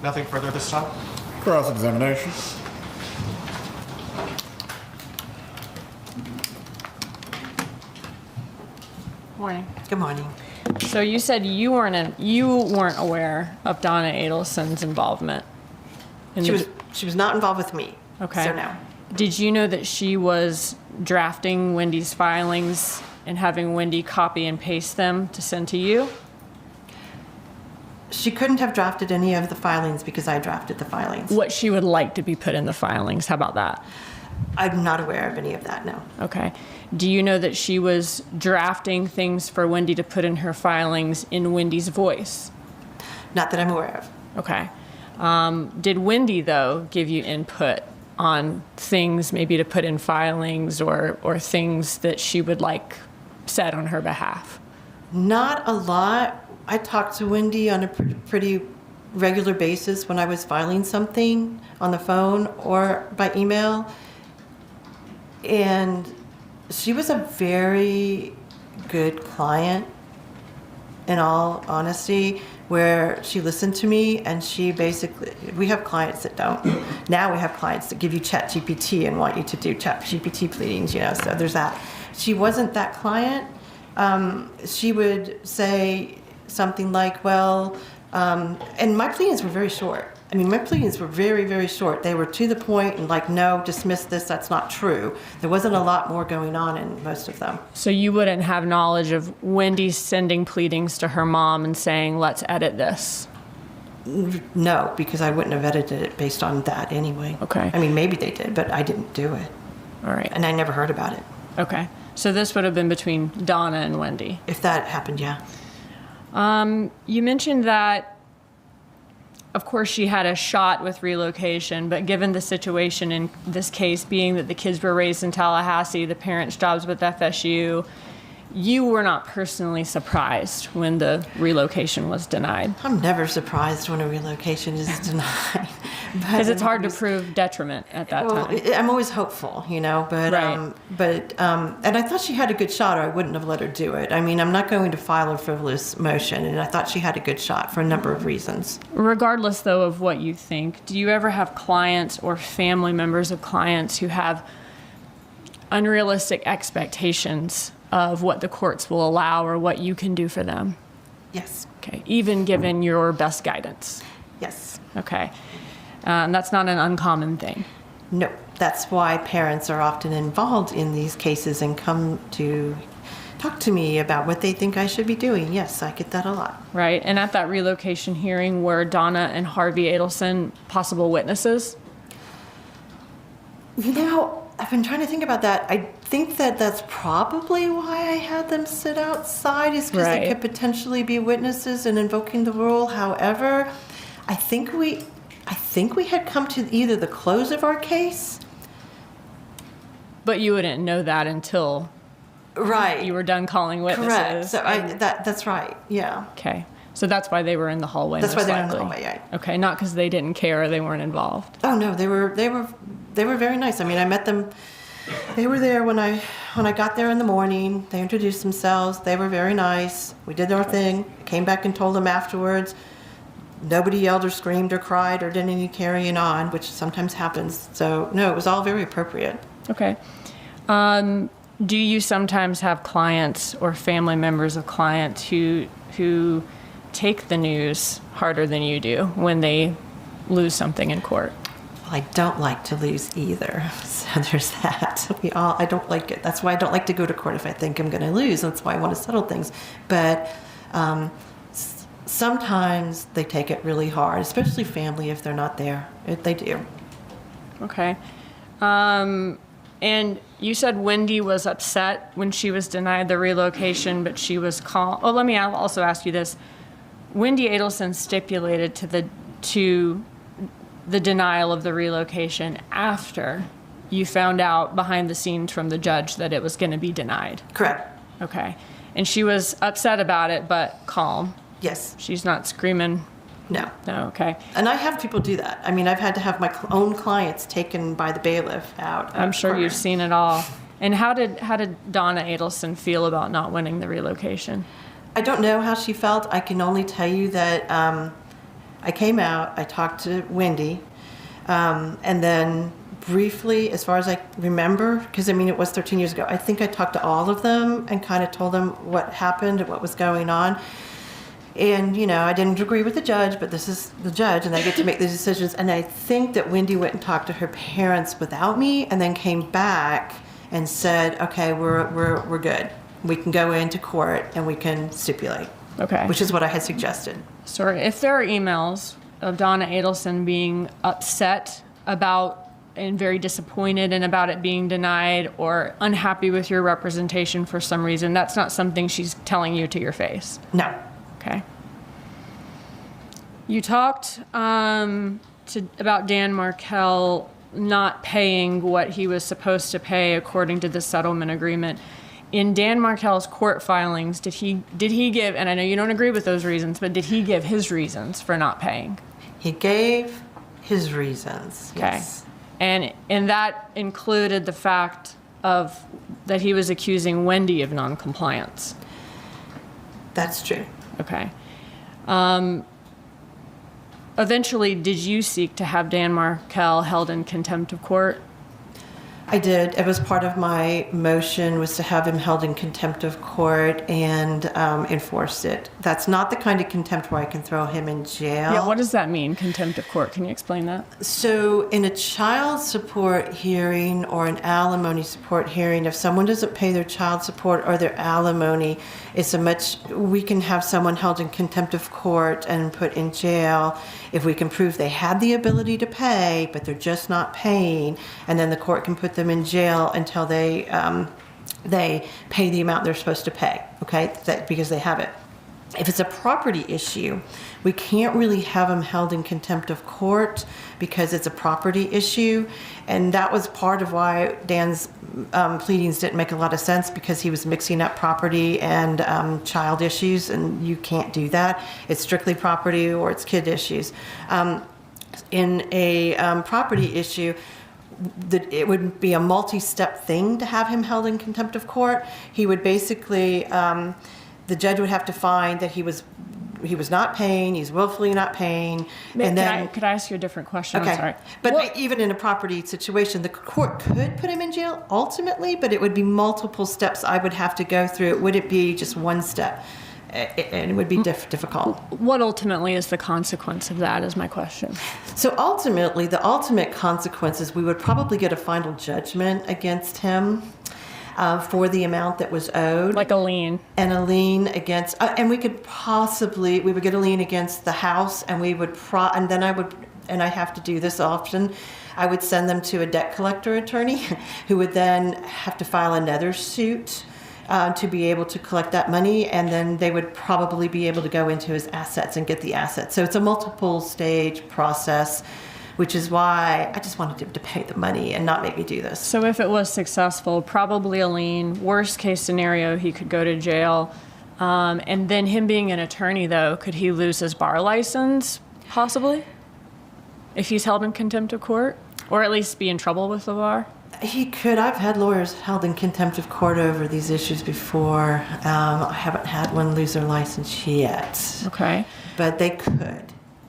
Nothing further this time? Cross-examination. Morning. Good morning. So you said you weren't aware of Donna Adelson's involvement. She was not involved with me. Okay. So no. Did you know that she was drafting Wendi's filings and having Wendi copy and paste them to send to you? She couldn't have drafted any of the filings because I drafted the filings. What she would like to be put in the filings. How about that? I'm not aware of any of that, no. Okay. Do you know that she was drafting things for Wendi to put in her filings in Wendi's voice? Not that I'm aware of. Okay. Did Wendi, though, give you input on things maybe to put in filings or things that she would like said on her behalf? Not a lot. I talked to Wendi on a pretty regular basis when I was filing something on the phone or by email. And she was a very good client, in all honesty, where she listened to me and she basically, we have clients that don't. Now we have clients that give you ChatGPT and want you to do ChatGPT pleadings, so there's that. She wasn't that client. She would say something like, well, and my pleadings were very short. I mean, my pleadings were very, very short. They were to the point and like, no, dismiss this, that's not true. There wasn't a lot more going on in most of them. So you wouldn't have knowledge of Wendi sending pleadings to her mom and saying, let's edit this? No, because I wouldn't have edited it based on that anyway. Okay. I mean, maybe they did, but I didn't do it. All right. And I never heard about it. Okay. So this would have been between Donna and Wendi. If that happened, yeah. You mentioned that, of course, she had a shot with relocation, but given the situation in this case being that the kids were raised in Tallahassee, the parents' jobs with FSU, you were not personally surprised when the relocation was denied. I'm never surprised when a relocation is denied. Because it's hard to prove detriment at that time. I'm always hopeful, but Right. and I thought she had a good shot or I wouldn't have let her do it. I mean, I'm not going to file a frivolous motion, and I thought she had a good shot for a number of reasons. Regardless, though, of what you think, do you ever have clients or family members of clients who have unrealistic expectations of what the courts will allow or what you can do for them? Yes. Okay, even given your best guidance? Yes. Okay. That's not an uncommon thing. No, that's why parents are often involved in these cases and come to talk to me about what they think I should be doing. Yes, I get that a lot. Right, and at that relocation hearing, were Donna and Harvey Adelson possible witnesses? I've been trying to think about that. I think that that's probably why I had them sit outside, is because they could potentially be witnesses in invoking the rule. However, I think we had come to either the close of our case. But you wouldn't know that until you were done calling witnesses. Correct. So that's right. Yeah. Okay. So that's why they were in the hallway. That's why they were in the likely. hallway. Yeah. Okay, not because they didn't care or they weren't involved. Oh no, they were very nice. I mean, I met them. They were there when I got there in the morning. They introduced themselves. They were very nice. We did our thing. I came back and told them afterwards. Nobody yelled or screamed or cried or did any carrying on, which sometimes happens. So no, it was all very appropriate. Okay. Do you sometimes have clients or family members of clients who take the news harder than you do when they lose something in court? Well, I don't like to lose either. So there's that. I don't like it. That's why I don't like to go to court if I think I'm going to lose. That's why I want to settle things. But sometimes they take it really hard, especially family if they're not there. They do. Okay. And you said Wendi was upset when she was denied the relocation, but she was calm. Oh, let me also ask you this. Wendi Adelson stipulated to the denial of the relocation after you found out behind the scenes from the judge that it was going to be denied. Correct. Okay. And she was upset about it, but calm. Yes. She's not screaming. No. No, okay. And I have people do that. I mean, I've had to have my own clients taken by the bailiff out. I'm sure you've seen it all. And how did Donna Adelson feel about not winning the relocation? I don't know how she felt. I can only tell you that I came out, I talked to Wendi, and then briefly, as far as I remember, because I mean it was 13 years ago, I think I talked to all of them and kind of told them what happened and what was going on. And, I didn't agree with the judge, but this is the judge, and I get to make the decisions. And I think that Wendi went and talked to her parents without me, and then came back and said, "Okay, we're good. We can go into court and we can stipulate." Okay. Which is what I had suggested. Sorry, if there are emails of Donna Adelson being upset about and very disappointed and about it being denied or unhappy with your representation for some reason. That's not something she's telling you to your face. No. Okay. You talked about Dan Markel not paying what he was supposed to pay according to the settlement agreement. In Dan Markel's court filings, did he give, and I know you don't agree with those reasons, but did he give his reasons for not paying? He gave his reasons. Okay. Yes. And that included the fact of that he was accusing Wendi of noncompliance. That's true. Okay. Eventually, did you seek to have Dan Markel held in contempt of court? I did. It was part of my motion was to have him held in contempt of court and enforce it. That's not the kind of contempt where I can throw him in jail. Yeah, what does that mean, contempt of court? Can you explain that? So in a child support hearing or an alimony support hearing, if someone doesn't pay their child support or their alimony, we can have someone held in contempt of court and put in jail if we can prove they had the ability to pay, but they're just not paying, and then the court can put them in jail until they pay the amount they're supposed to pay, okay, because they have it. If it's a property issue, we can't really have them held in contempt of court because it's a property issue. And that was part of why Dan's pleadings didn't make a lot of sense, because he was mixing up property and child issues, and you can't do that. It's strictly property or it's kid issues. In a property issue, it would be a multi-step thing to have him held in contempt of court. He would basically... the judge would have to find that he was not paying, he's willfully not paying, and then... Could I ask you a different question? Okay. I'm sorry. But even in a property situation, the court could put him in jail ultimately, but it would be multiple steps I would have to go through. It wouldn't be just one step, and it would be difficult. What ultimately is the consequence of that is my question. So ultimately, the ultimate consequences, we would probably get a final judgment against him. For the amount that was owed. Like a lien. And a lien against, and we would get a lien against the house, and I have to do this often, I would send them to a debt collector attorney who would then have to file another suit to be able to collect that money, and then they would probably be able to go into his assets and get the assets. So it's a multiple stage process, which is why I just wanted him to pay the money and not make me do this. So if it was successful, probably a lien. Worst case scenario, he could go to jail. And then him being an attorney, though, could he lose his bar license, possibly? If he's held in contempt of court? Or at least be in trouble with the bar? He could. I've had lawyers held in contempt of court over these issues before. I haven't had one lose their license yet. Okay. But they could.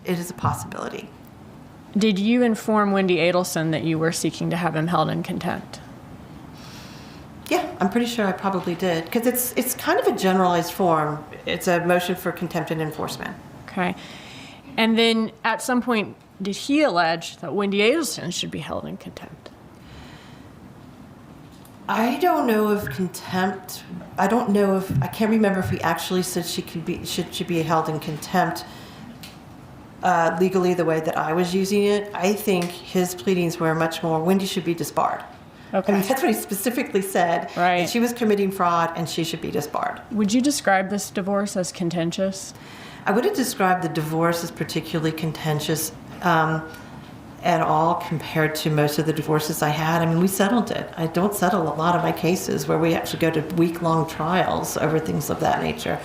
It is a possibility. Did you inform Wendi Adelson that you were seeking to have him held in contempt? Yeah, I'm pretty sure I probably did, because it's kind of a generalized form. It's a motion for contempt and enforcement. Okay. And then at some point, did he allege that Wendi Adelson should be held in contempt? I don't know if contempt. I can't remember if he actually said she should be held in contempt. Legally, the way that I was using it, I think his pleadings were much more, Wendi should be disbarred. Okay. I mean, that's what he specifically said. Right. That she was committing fraud and she should be disbarred. Would you describe this divorce as contentious? I wouldn't describe the divorce as particularly contentious at all compared to most of the divorces I had. I mean, we settled it. I don't settle a lot of my cases where we actually go to week-long trials over things of that nature.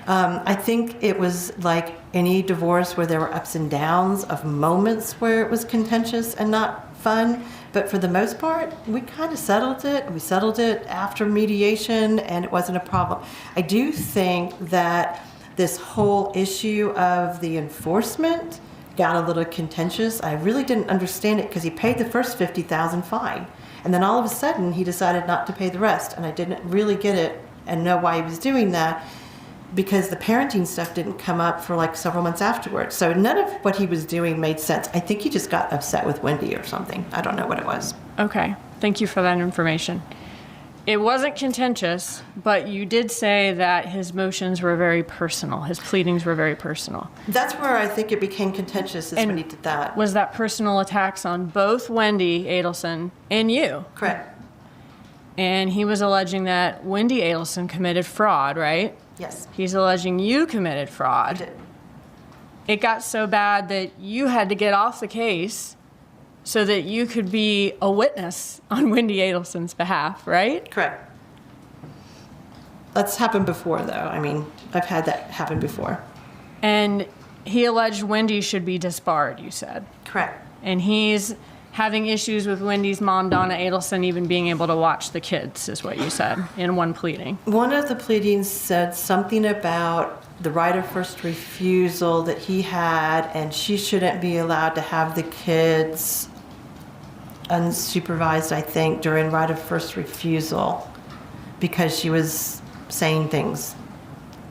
I think it was like any divorce where there were ups and downs of moments where it was contentious and not fun. But for the most part, we kind of settled it. We settled it after mediation, and it wasn't a problem. I do think that this whole issue of the enforcement got a little contentious. I really didn't understand it because he paid the first $50,000 fine. And then all of a sudden, he decided not to pay the rest. And I didn't really get it and know why he was doing that, because the parenting stuff didn't come up for like several months afterwards. So none of what he was doing made sense. I think he just got upset with Wendi or something. I don't know what it was. Okay. Thank you for that information. It wasn't contentious, but you did say that his motions were very personal. His pleadings were very personal. That's where I think it became contentious, is when he did that. Was that personal attacks on both Wendi Adelson and you? Correct. And he was alleging that Wendi Adelson committed fraud, right? Yes. He's alleging you committed I fraud. did. It got so bad that you had to get off the case so that you could be a witness on Wendi Adelson's behalf, right? Correct. That's happened before, though. I mean, I've had that happen before. And he alleged Wendi should be disbarred, you said. Correct. And he's having issues with Wendy's mom, Donna Adelson, even being able to watch the kids, is what you said in one pleading. One of the pleadings said something about the right of first refusal that he had, and she shouldn't be allowed to have the kids unsupervised, I think, during right of first refusal, because she was saying things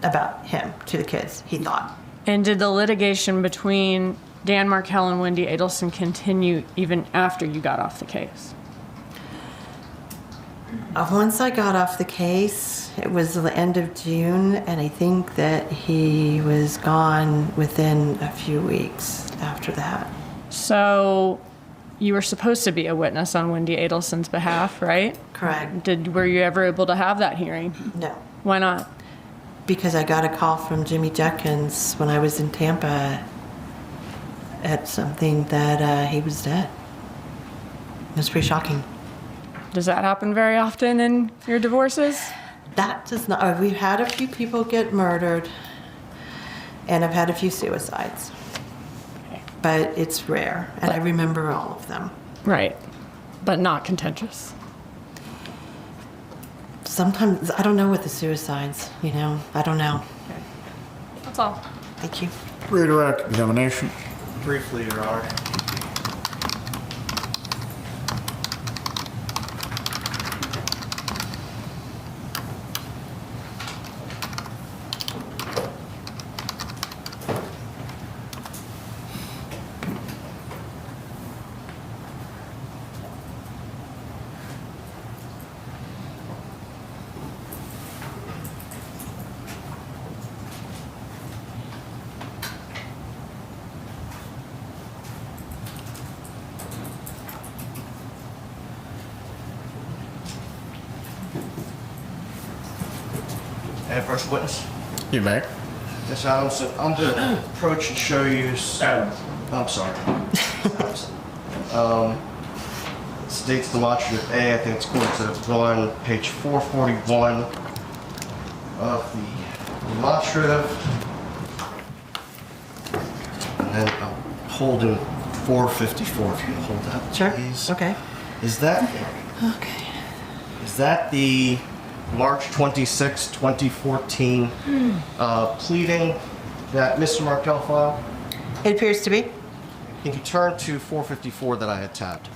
about him to the kids, he thought. And did the litigation between Dan Markel and Wendi Adelson continue even after you got off the case? Once I got off the case, it was the end of June, and I think that he was gone within a few weeks after that. So you were supposed to be a witness on Wendi Adelson's behalf, right? Correct. Were you ever able to have that hearing? No. Why not? Because I got a call from Jimmy Jenkins when I was in Tampa at something that he was dead. It was pretty shocking. Does that happen very often in your divorces? That does not. We've had a few people get murdered, and I've had a few suicides. Okay. But it's rare, and I remember all of them. Right. But not contentious. Sometimes, I don't know with the suicides, you know. I don't know. Okay. That's all. Thank you. Redirect examination. Briefly, Your Honor. And first witness. You may. Ms. Adamson, I'm going to approach and show you some, I'm sorry. States demonstrative A, I think it's quoted to 1, page 441 of the demonstrative. And then I'm holding 454, if you can hold that, Sure. please. Okay. Is that the March 26, 2014 pleading that Mr. Markel filed? It appears to be. Can you turn to 454 that I had tabbed?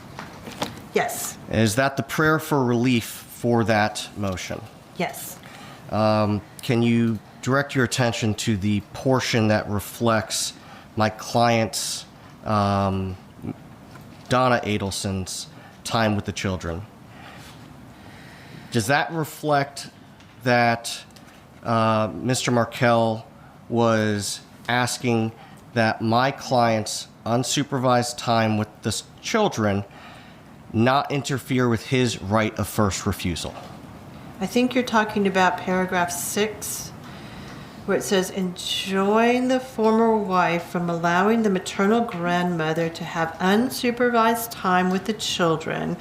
Yes. Is that the prayer for relief for that motion? Yes. Can you direct your attention to the portion that reflects my client's, Donna Adelson's, time with the children? Does that reflect that Mr. Markel was asking that my client's unsupervised time with the children not interfere with his right of first refusal? I think you're talking about paragraph 6, where it says, enjoin the former wife from allowing the maternal grandmother to have unsupervised time with the children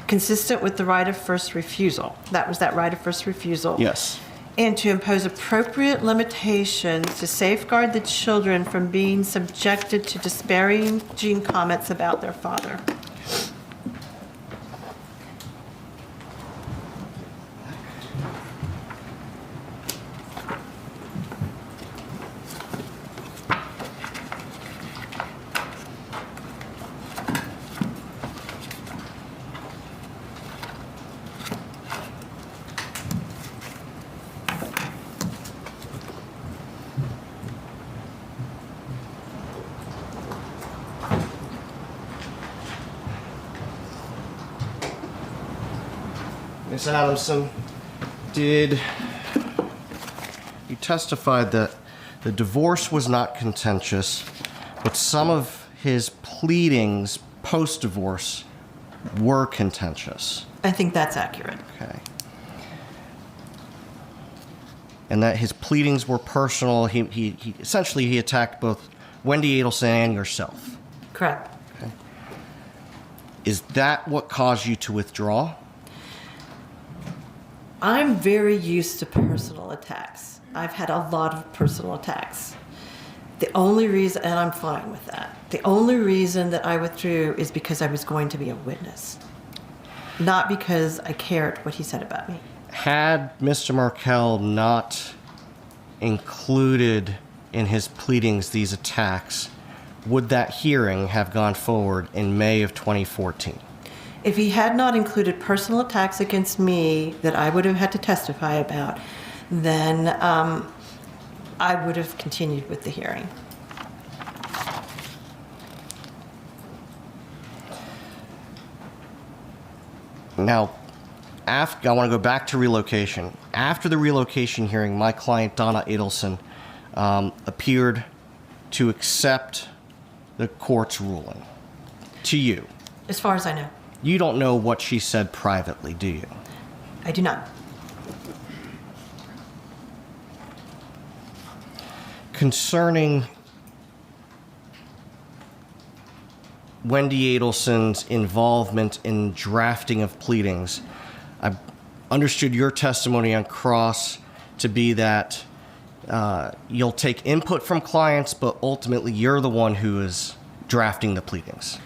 consistent with the right of first refusal. That was that right of first refusal. Yes. And to impose appropriate limitations to safeguard the children from being subjected to disparaging comments about their father. Ms. Adamson, you testified that the divorce was not contentious, but some of his pleadings post-divorce were contentious. I think that's accurate. Okay. And that his pleadings were personal. He essentially attacked both Wendi Adelson and yourself. Correct. Okay. Is that what caused you to withdraw? I'm very used to personal attacks. I've had a lot of personal attacks. The only reason, and I'm fine with that, the only reason that I withdrew is because I was going to be a witness, not because I cared what he said about me. Had Mr. Markel not included in his pleadings these attacks, would that hearing have gone forward in May of 2014? If he had not included personal attacks against me that I would have had to testify about, then I would have continued with the hearing. Now, I want to go back to relocation. After the relocation hearing, my client, Donna Adelson, appeared to accept the court's ruling. To you. As far as I know. You don't know what she said privately, do you? I do not. Concerning Wendi Adelson's involvement in drafting of pleadings, I understood your testimony on cross to be that you'll take input from clients, but ultimately you're the one who is drafting the pleadings.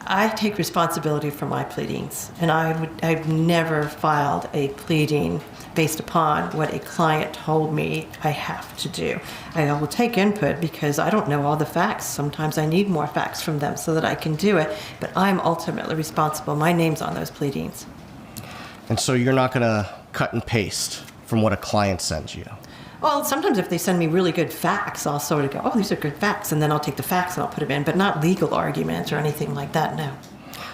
I take responsibility for my pleadings, and I've never filed a pleading based upon what a client told me I have to do. I will take input because I don't know all the facts. Sometimes I need more facts from them so that I can do it, but I'm ultimately responsible. My name's on those pleadings. And so you're not going to cut and paste from what a client sends you? Well, sometimes if they send me really good facts, I'll sort of go, oh, these are good facts, and then I'll take the facts and I'll put them in, but not legal arguments or anything like that, no.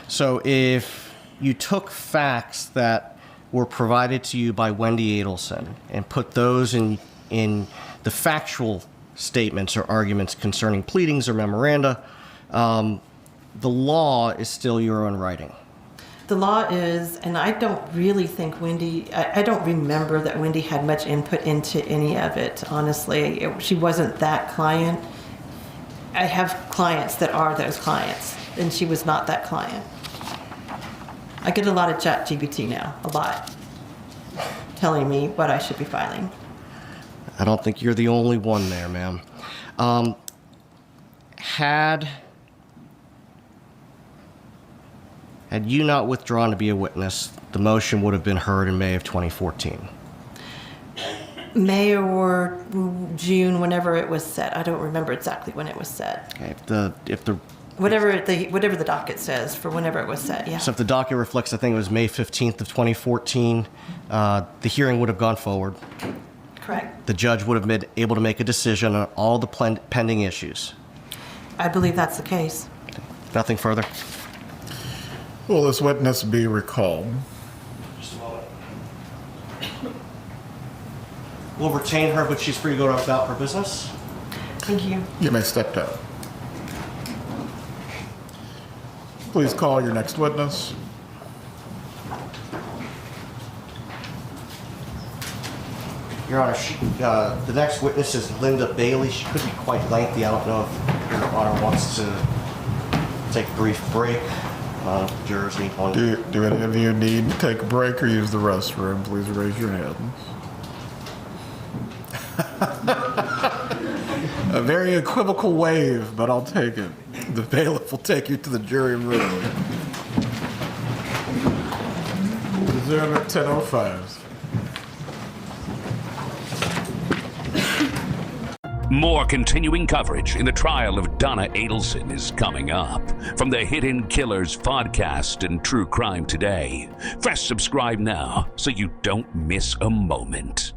So if you took facts that were provided to you by Wendi Adelson and put those in the factual statements or arguments concerning pleadings or memoranda, the law is still your own writing. The law is, and I don't really think Wendi, I don't remember that Wendi had much input into any of it, honestly. She wasn't that client. I have clients that are those clients, and she was not that client. I get a lot of ChatGPT now, a lot, telling me what I should be filing. I don't think you're the only one there, ma'am. Had you not withdrawn to be a witness, the motion would have been heard in May of 2014. May or June, whenever it was set. I don't remember exactly when it was set. Okay, Whatever the docket says for whenever it was set, yeah. So if the docket reflects, I think it was May 15th of 2014, the hearing would have gone forward. Correct. The judge would have been able to make a decision on all the pending issues. I believe that's the case. Nothing further? Will this witness be recalled? Just a moment. We'll retain her, but she's free to go about her business. Thank you. You may step down. Please call your next witness. Your Honor, the next witness is Linda Bailey. She could be quite lengthy. I don't know if Your Honor wants to take a brief break. Jurors need one. Do any of you need to take a break or use the restroom? Please raise your hands. A very equivocal wave, but I'll take it. The bailiff will take you to the jury room. Resume at 10:05. More continuing coverage in the trial of Donna Adelson is coming up from the Hidden Killers podcast and True Crime Today. Press subscribe now so you don't miss a moment.